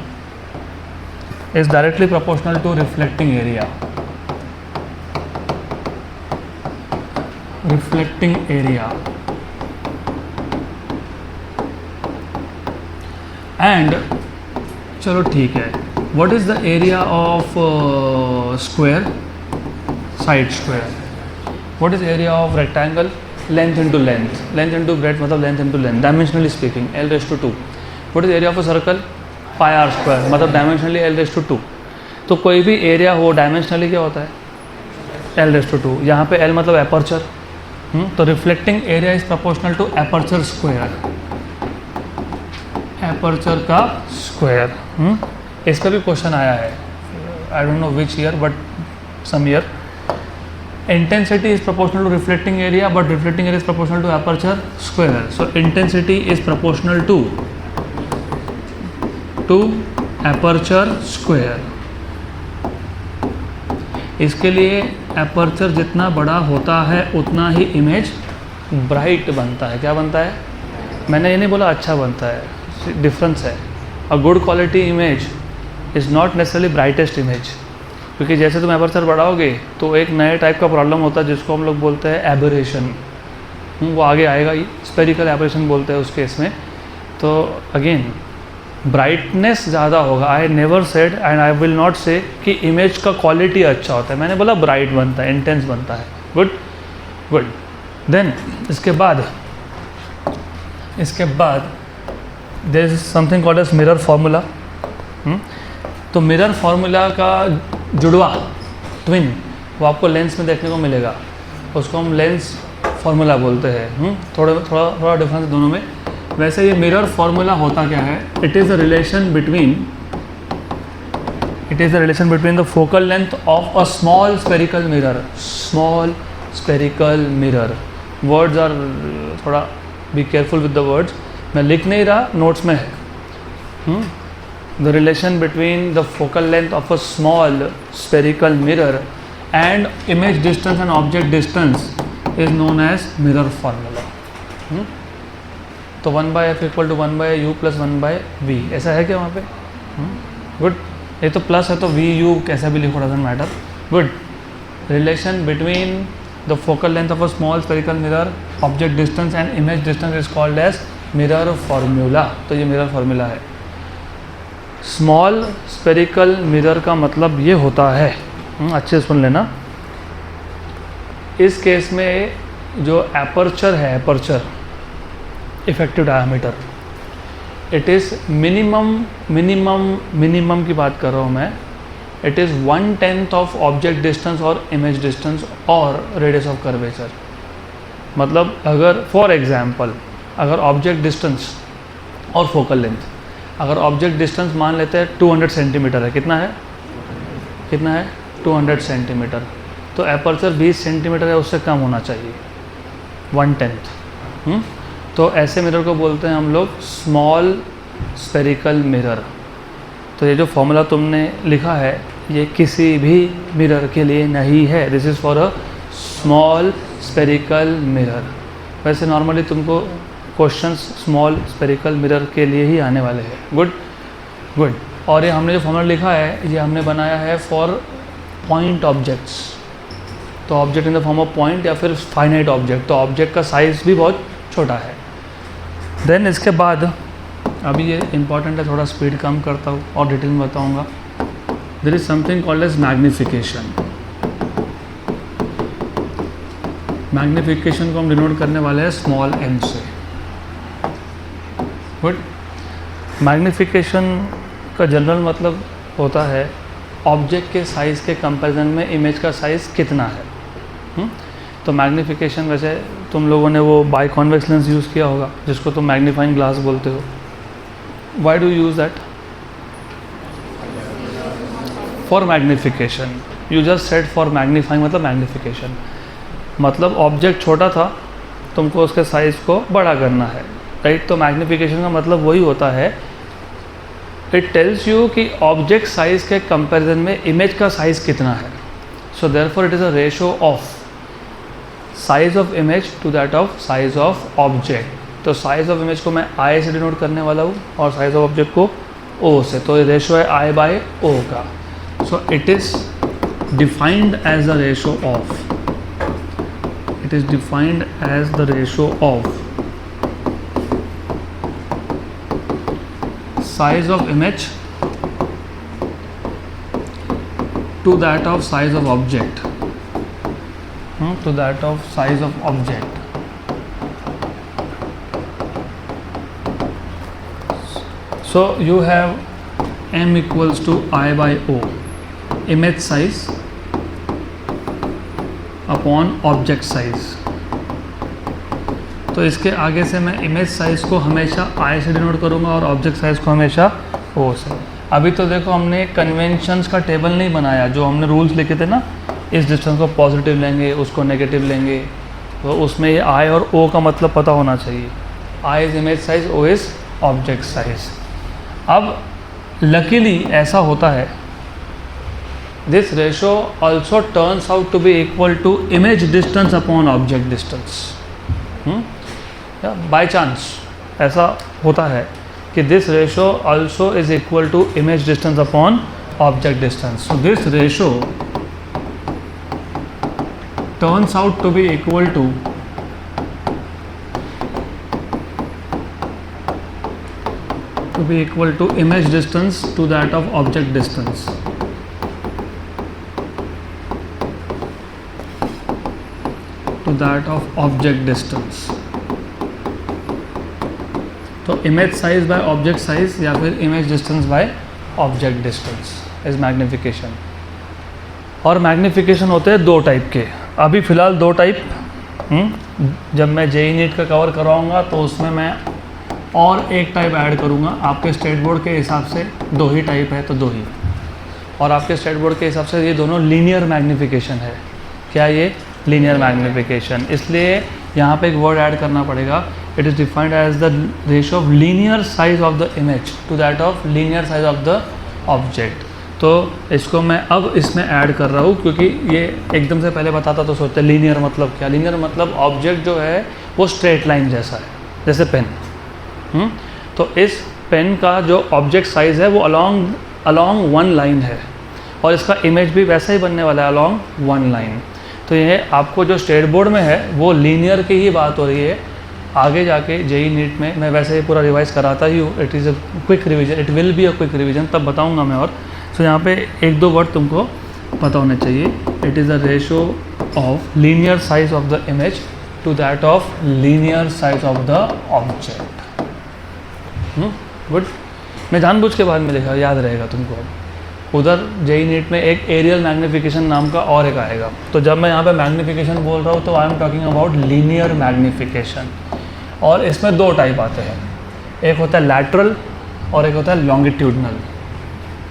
is directly proportional to reflecting area. Reflecting area. And चलो ठीक है, what is the area of square? Side square. What is area of rectangle? Length into length, length into breadth मतलब length into length, dimensionally speaking L raised to 2. What is area of a circle? Pi r square मतलब dimensionally L raised to 2. तो कोई भी area हो dimensionally क्या होता है? L raised to 2. यहाँ पे L मतलब एपर्चर। तो reflecting area is proportional to aperture square, aperture का स्क्वायर। इस पर भी क्वेश्चन आया है, I don't know which year but some year. Intensity is proportional to reflecting area, but reflecting area is proportional to aperture square. So intensity is proportional to aperture square. इसके लिए aperture जितना बड़ा होता है उतना ही image bright बनता है। क्या बनता है? मैंने ये नहीं बोला अच्छा बनता है, डिफरेंस है। A good quality image is not necessarily brightest image, क्योंकि जैसे तुम एपर्चर बढ़ाओगे तो एक नए टाइप का प्रॉब्लम होता है जिसको हम लोग बोलते हैं एबरेशन, वो आगे आएगा ही, स्पेरिकल एबरेशन बोलते हैं उस केस में। तो अगेन ब्राइटनेस ज़्यादा होगा। I never said and I will not से कि इमेज का क्वालिटी अच्छा होता है, मैंने बोला ब्राइट बनता है, इंटेंस बनता है। Good good. देन इसके बाद there is something called as mirror formula. तो मिरर फार्मूला का जुड़वा, ट्विन, वो आपको लेंस में देखने को मिलेगा, उसको हम लेंस फार्मूला बोलते हैं। थोड़ा डिफरेंस है दोनों में। वैसे ये मिरर फार्मूला होता क्या है? It is a relation between the focal length of a small spherical mirror. Words are, थोड़ा be careful with the words, मैं लिख नहीं रहा, नोट्स में है। The relation between the focal length of a small spherical mirror and image distance and object distance is known as mirror formula. तो 1/f = 1/u + 1/v, ऐसा है क्या वहाँ पे? गुड। ये तो प्लस है तो vu कैसा भी लिखो, doesn't matter. Good. Relation between the focal length of a small spherical mirror, object distance and image distance is called as mirror formula. तो ये मिरर फार्मूला है। स्मॉल स्पेरिकल मिरर का मतलब ये होता है, अच्छे सुन लेना, इस केस में जो एपर्चर है, aperture effective diameter, it is minimum की बात कर रहा हूँ मैं, it is 1/10 of object distance और इमेज डिस्टेंस और रेडियस ऑफ कर्वेचर। मतलब अगर फॉर एग्जांपल अगर ऑब्जेक्ट डिस्टेंस और फोकल लेंथ, अगर ऑब्जेक्ट डिस्टेंस मान लेते हैं 200 सेंटीमीटर है, कितना है 200 सेंटीमीटर, तो एपर्चर 20 सेंटीमीटर है, उससे कम होना चाहिए, 1/10। तो ऐसे मिरर को बोलते हैं हम लोग स्मॉल स्पेरिकल मिरर। तो ये जो फॉर्मूला तुमने लिखा है ये किसी भी मिरर के लिए नहीं है, this is for a small spherical mirror. वैसे नॉर्मली तुमको क्वेश्चंस स्मॉल स्पेरिकल मिरर के लिए ही आने वाले हैं। गुड। और ये हमने जो फॉर्मूला लिखा है ये हमने बनाया है फॉर पॉइंट ऑब्जेक्ट्स। तो object in the form of point या फिर फाइनाइट ऑब्जेक्ट, तो ऑब्जेक्ट का साइज़ भी बहुत छोटा है। देन इसके बाद, अभी ये इंपॉर्टेंट है, थोड़ा स्पीड कम करता हूँ और डिटेल में बताऊँगा। There is something called as magnification. Magnification को हम डिनोट करने वाले हैं स्मॉल m से। गुड। मैग्निफिकेशन का जनरल मतलब होता है ऑब्जेक्ट के साइज़ के कंपैरिजन में इमेज का साइज़ कितना है। तो मैग्निफिकेशन, वैसे तुम लोगों ने वो बाई कॉन्वेक्स लेंस यूज़ किया होगा जिसको तुम मैग्नीफाइंग ग्लास बोलते हो। Why do use that? For magnification. You just said for magnifying, मतलब मैग्निफिकेशन मतलब ऑब्जेक्ट छोटा था, तुमको उसके साइज़ को बड़ा करना है, राइट। तो मैग्निफिकेशन का मतलब वही होता है, इट टेल्स यू कि ऑब्जेक्ट साइज़ के कंपैरिजन में इमेज का साइज़ कितना है। So therefore it is a ratio of size of image to that of size of object. तो साइज़ ऑफ इमेज को मैं I से डिनोट करने वाला हूँ और साइज़ ऑफ ऑब्जेक्ट को O से। तो ये रेशो है I/O का। So it is defined as the ratio of, it is defined as the ratio of size of image to that of size of object, to that of size of object. So you have m equals to I/O, image size upon object size. तो इसके आगे से मैं image size को हमेशा I से denote करूँगा और ऑब्जेक्ट साइज़ को हमेशा O से। अभी तो देखो हमने कन्वेंशंस का टेबल नहीं बनाया, जो हमने रूल्स लिखे थे ना, इस डिस्टेंस को पॉजिटिव लेंगे, उसको नेगेटिव लेंगे, तो उसमें ये I और O का मतलब पता होना चाहिए। I is image size, O is object size. अब लकीली ऐसा होता है, this ratio also turns out to be equal to image distance upon object distance। By chance ऐसा होता है कि this ratio also is equal to image distance upon object distance. So this ratio turns out to be equal to image distance to that of object distance. तो image size by object size या फिर image distance by object distance is magnification. और magnification होते हैं दो type के. अभी फ़िलहाल दो टाइप, जब मैं जेई नीट का कवर करवाऊँगा तो उसमें मैं और एक टाइप ऐड करूँगा. आपके स्टेट बोर्ड के हिसाब से दो ही टाइप है तो दो ही, और आपके स्टेट बोर्ड के हिसाब से ये दोनों लीनियर मैग्निफिकेशन है. क्या ये लीनियर मैग्निफिकेशन? इसलिए यहाँ पे एक वर्ड ऐड करना पड़ेगा. It is defined as the ratio of linear size of the image to that of linear size of the object. तो इसको मैं अब इसमें ऐड कर रहा हूँ, क्योंकि ये एकदम से पहले बताता तो सोचते लीनियर मतलब क्या. लीनियर मतलब ऑब्जेक्ट जो है वो स्ट्रेट लाइन जैसा है, जैसे पेन. तो इस पेन का जो ऑब्जेक्ट साइज़ है वो अलॉन्ग वन लाइन है, और इसका इमेज भी वैसा ही बनने वाला है, अलॉन्ग वन लाइन. तो यह आपको जो स्टेट बोर्ड में है वो लीनियर की ही बात हो रही है. आगे जाके जेई नीट में मैं वैसे ही पूरा रिवाइज कराता ही हूँ. It is a quick revision, it will be a quick revision, तब बताऊँगा मैं. और तो यहाँ पे एक दो वर्ड तुमको पता होने चाहिए. It is the ratio of linear size of the image to that of linear size of the object. Good. मैं जानबूझ के बाद में लिखा, याद रहेगा तुमको. उधर जेई नीट में एक एरियल मैग्निफिकेशन नाम का और एक आएगा. तो जब मैं यहाँ पे मैग्निफिकेशन बोल रहा हूँ तो I am talking about linear magnification. और इसमें दो टाइप आते हैं. एक होता है लैटरल और एक होता है longitudinal.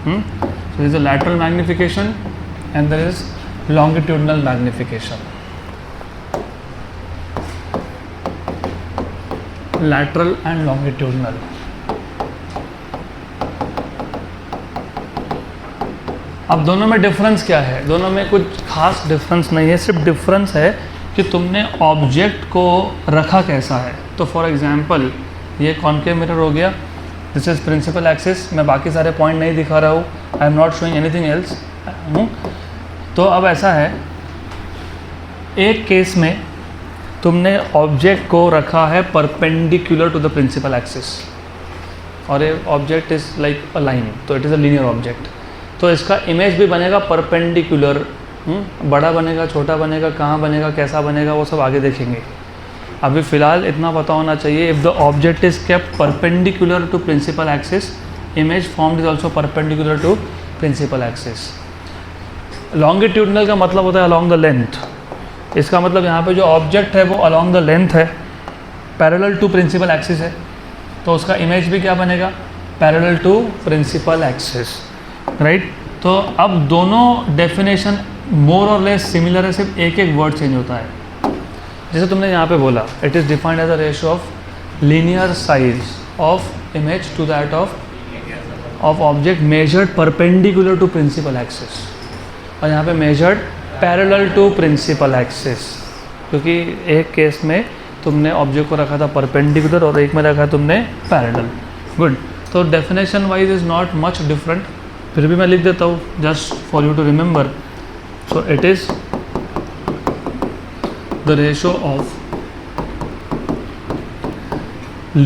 So there is a lateral magnification and there is longitudinal magnification. Lateral and longitudinal. अब दोनों में डिफरेंस क्या है? दोनों में कुछ खास डिफरेंस नहीं है, सिर्फ डिफरेंस है कि तुमने ऑब्जेक्ट को रखा कैसा है. तो फॉर एग्जांपल ये कॉनकेव मिरर हो गया, दिस इज़ प्रिंसिपल एक्सिस. मैं बाकी सारे पॉइंट नहीं दिखा रहा हूँ, I am not showing anything else. तो अब ऐसा है, एक केस में तुमने ऑब्जेक्ट को रखा है perpendicular to the principal axis, और ये object is like a line, तो it is a linear object. तो इसका इमेज भी बनेगा परपेंडिकुलर. बड़ा बनेगा, छोटा बनेगा, कहाँ बनेगा, कैसा बनेगा, वो सब आगे देखेंगे. अभी फ़िलहाल इतना पता होना चाहिए, if the object is kept perpendicular to principal axis, image formed is also perpendicular to principal axis. Longitudinal का मतलब होता है अलॉन्ग द लेंथ. इसका मतलब यहाँ पे जो ऑब्जेक्ट है वो अलॉन्ग द लेंथ है, पैरेलल टू प्रिंसिपल एक्सिस है, तो उसका इमेज भी क्या बनेगा, parallel to principal axis. Right. तो अब दोनों डेफिनेशन मोर और लेस सिमिलर है, सिर्फ एक एक वर्ड चेंज होता है. जैसे तुमने यहाँ पे बोला, it is defined as a ratio of linear size of image to that of object measured perpendicular to principal axis, और यहाँ पे measured parallel to principal axis, क्योंकि एक केस में तुमने ऑब्जेक्ट को रखा था परपेंडिकुलर और एक में रखा तुमने पैरेलल. गुड. तो definition wise is not much different, फिर भी मैं लिख देता हूँ just for you to remember. So it is the ratio of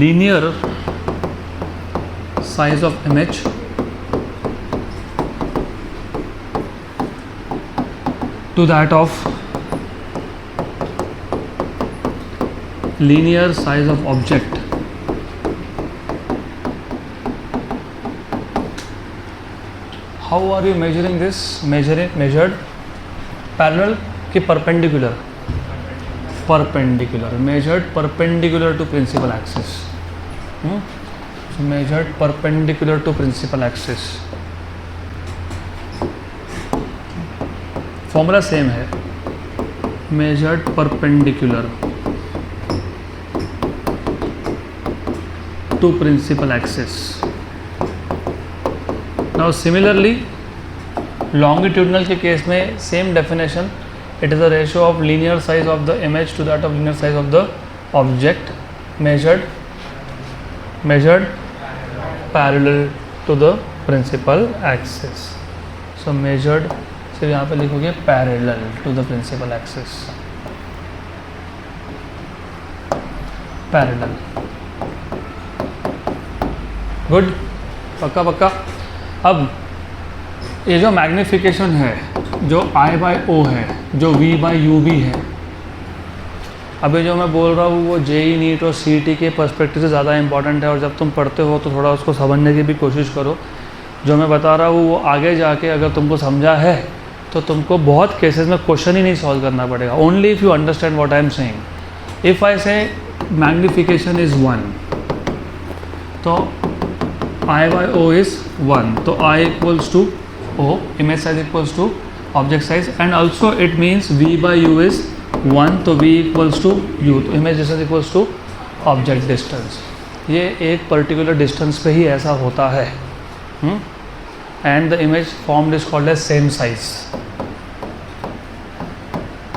linear size of image to that of linear size of object. How are you measuring this? Measured parallel ki perpendicular? Perpendicular. Measured perpendicular to principal axis. So measured perpendicular to principal axis. Formula same है, measured perpendicular to principal axis. Now similarly longitudinal के case में same definition. It is a ratio of linear size of the image to that of linear size of the object measured parallel to the principal axis. So measured, सिर्फ यहाँ पे लिखोगे parallel to the principal axis, parallel. Good, पक्का पक्का. अब ये जो magnification है, जो I/O है, जो V/U भी है, अभी जो मैं बोल रहा हूँ वो JEE नीट और CET के पर्सपेक्टिव से ज़्यादा इंपॉर्टेंट है, और जब तुम पढ़ते हो तो थोड़ा उसको समझने की भी कोशिश करो. जो मैं बता रहा हूँ वो आगे जाके अगर तुमको समझा है तो तुमको बहुत केसेस में क्वेश्चन ही नहीं सॉल्व करना पड़ेगा. Only if you understand what I am saying. If I से मैग्नीफिकेशन इज़ 1, तो I/O इज़ 1, तो I equals to O, image size equals to object size, and also it means V/U is 1, तो V equals to U, तो image distance equals to object distance. ये एक particular distance पे ही ऐसा होता है. And the image formed is called as same size.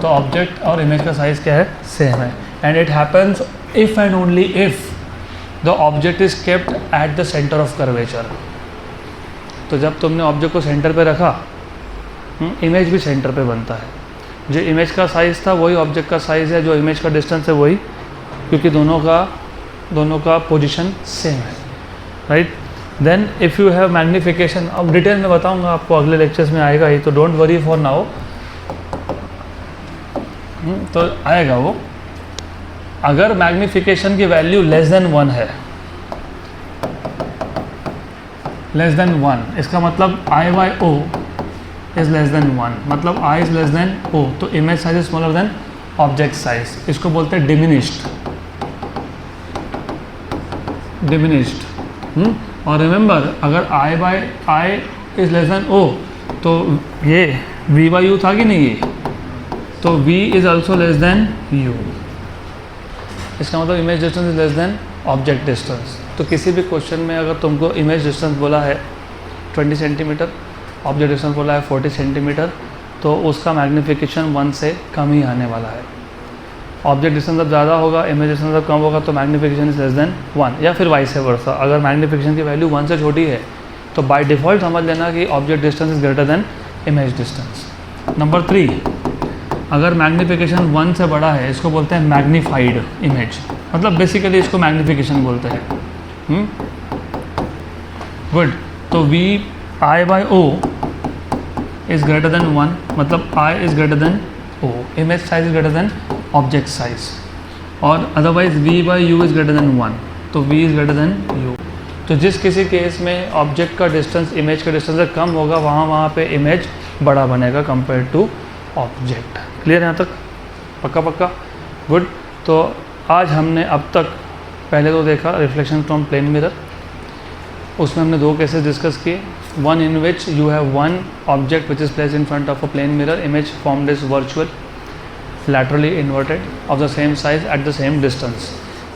तो ऑब्जेक्ट और इमेज का साइज क्या है? सेम है. And it happens if and only if the object is kept at the centre of curvature. तो जब तुमने ऑब्जेक्ट को सेंटर पे रखा, इमेज भी सेंटर पे बनता है. जो इमेज का साइज़ था वही ऑब्जेक्ट का साइज़ है, जो इमेज का डिस्टेंस है वही, क्योंकि दोनों का पोजीशन सेम है. Right. Then if you have magnification, अब डिटेल में बताऊंगा आपको, अगले लेक्चर्स में आएगा ही, तो डोंट वरी फॉर नाउ. तो आएगा वो. अगर मैग्नीफिकेशन की वैल्यू लेस देन 1 है, लेस देन 1, इसका मतलब I/O इज लेस देन 1, मतलब I is less than O, तो image size is smaller than object size. इसको बोलते हैं डिमिनिश्ड. और रिमेंबर, अगर I is less than O, तो ये V/U था कि नहीं, ये तो V is also less than U. इसका मतलब image distance is less than object distance. तो किसी भी क्वेश्चन में अगर तुमको इमेज डिस्टेंस बोला है 20 सेंटीमीटर, ऑब्जेक्ट डिस्टेंस बोला है 40 सेंटीमीटर, तो उसका मैग्नीफिकेशन 1 से कम ही आने वाला है. ऑब्जेक्ट डिस्टेंस जब ज़्यादा होगा, इमेज डिस्टेंस जब कम होगा, तो मैग्नीफिकेशन इज लेस देन 1, या फिर वाइस वर्सा. अगर मैग्नीफिकेशन की वैल्यू 1 से छोटी है तो बाय डिफ़ॉल्ट समझ लेना कि object distance is greater then image distance. Number 3, अगर मैग्नीफिकेशन 1 से बड़ा है, इसको बोलते हैं मैग्नीफाइड इमेज, मतलब बेसिकली इसको मैग्नीफिकेशन बोलते हैं. गुड. तो I/O इज ग्रेटर देन 1, मतलब I is greater than O, image size is greater than object size. और otherwise V/U is greater than 1, तो V is greater than U. तो जिस किसी केस में ऑब्जेक्ट का डिस्टेंस इमेज के डिस्टेंस से कम होगा, वहाँ पे इमेज बड़ा बनेगा कंपेयर टू ऑब्जेक्ट. क्लियर यहाँ तक? पक्का पक्का. गुड. तो आज हमने अब तक पहले तो देखा रिफ्लेक्शन फ्रॉम प्लेन मिरर, उसमें हमने 2 केसेस डिस्कस किए. One in which you have one object which is placed in front of a plane mirror, image formed is virtual laterally inverted of the same size at the same distance.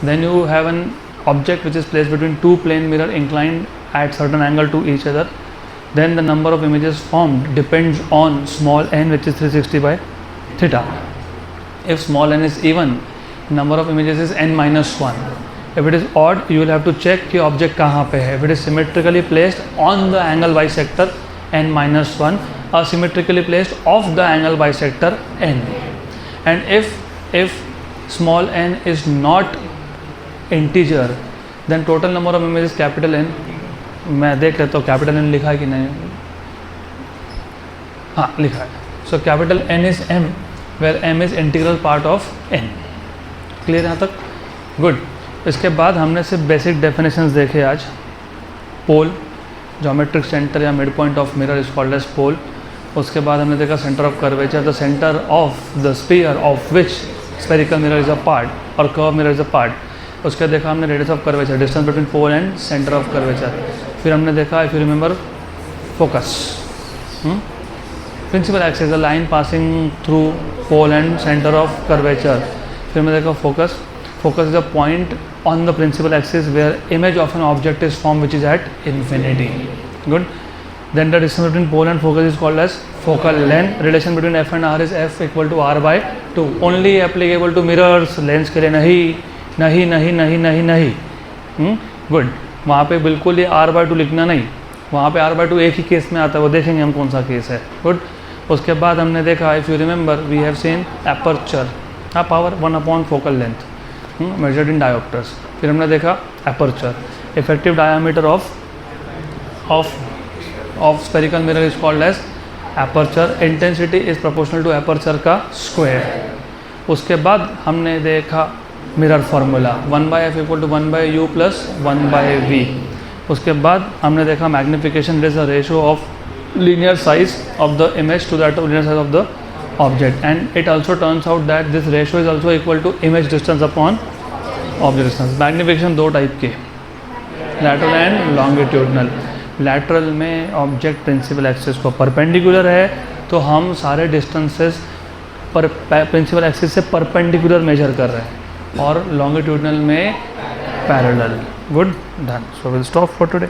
Then you have an object which is placed between 2 plane mirror inclined at certain angle to each other. Then the number of images formed depends on small n, which is 360 by theta. If small n is even, number of images is n minus 1. If it is odd, you will have to check कि object कहाँ पे है. If it is symmetrically placed on the angle bisector n minus 1, or symmetrically placed off the angle bisector n. And if small n is not integer, then total number of images capital N. मैं देख लेता हूँ capital N लिखा है कि नहीं. हाँ लिखा है. So capital N is M, where M is integral part of N. Clear यहाँ तक? गुड. इसके बाद हमने सिर्फ बेसिक डेफिनेशंस देखे आज. पोल, ज्योमेट्रिक सेंटर या mid point of mirror is called as pole. उसके बाद हमने देखा centre of curvature, the centre of the sphere of which spherical mirror is a part और curve mirror is a part. उसके देखा हमने radius of curvature, distance between pole and centre of curvature. फिर हमने देखा, if you remember, focus, principal axis, the line passing through pole and centre of curvature. फिर हमने देखा focus. Focus is a point on the principal axis where image of an object is form which is at infinity. Good. Then the distance between pole and focus is called as focal length. Relation between f and r is f equal to r by 2. Only applicable to mirrors. Lens के लिए नहीं, नहीं, नहीं, नहीं, नहीं, नहीं. Good. वहाँ पे बिल्कुल ये r/2 लिखना नहीं, वहाँ पे r/2 एक ही केस में आता है, वो देखेंगे हम कौन सा केस है। गुड। उसके बाद हमने देखा, if you remember we have seen aperture power 1 focal length measured in dioptres. फिर हमने देखा aperture, effective diameter of spherical mirror is called as aperture, intensity is proportional to aperture का स्क्वायर। उसके बाद हमने देखा mirror formula 1/f = 1/u + 1/v। उसके बाद हमने देखा magnification is the ratio of linear size of the image to that of linear size of the object, and it also turns out that this ratio is also equal to image distance upon object distance। Magnification दो type के, lateral and longitudinal. Lateral में object principal axis को perpendicular है तो हम सारे distances पर principal axis से परपेंडिकुलर मेजर कर रहे हैं, और लॉन्गिट्यूडनल में parallel. Good, done. So will stop for today.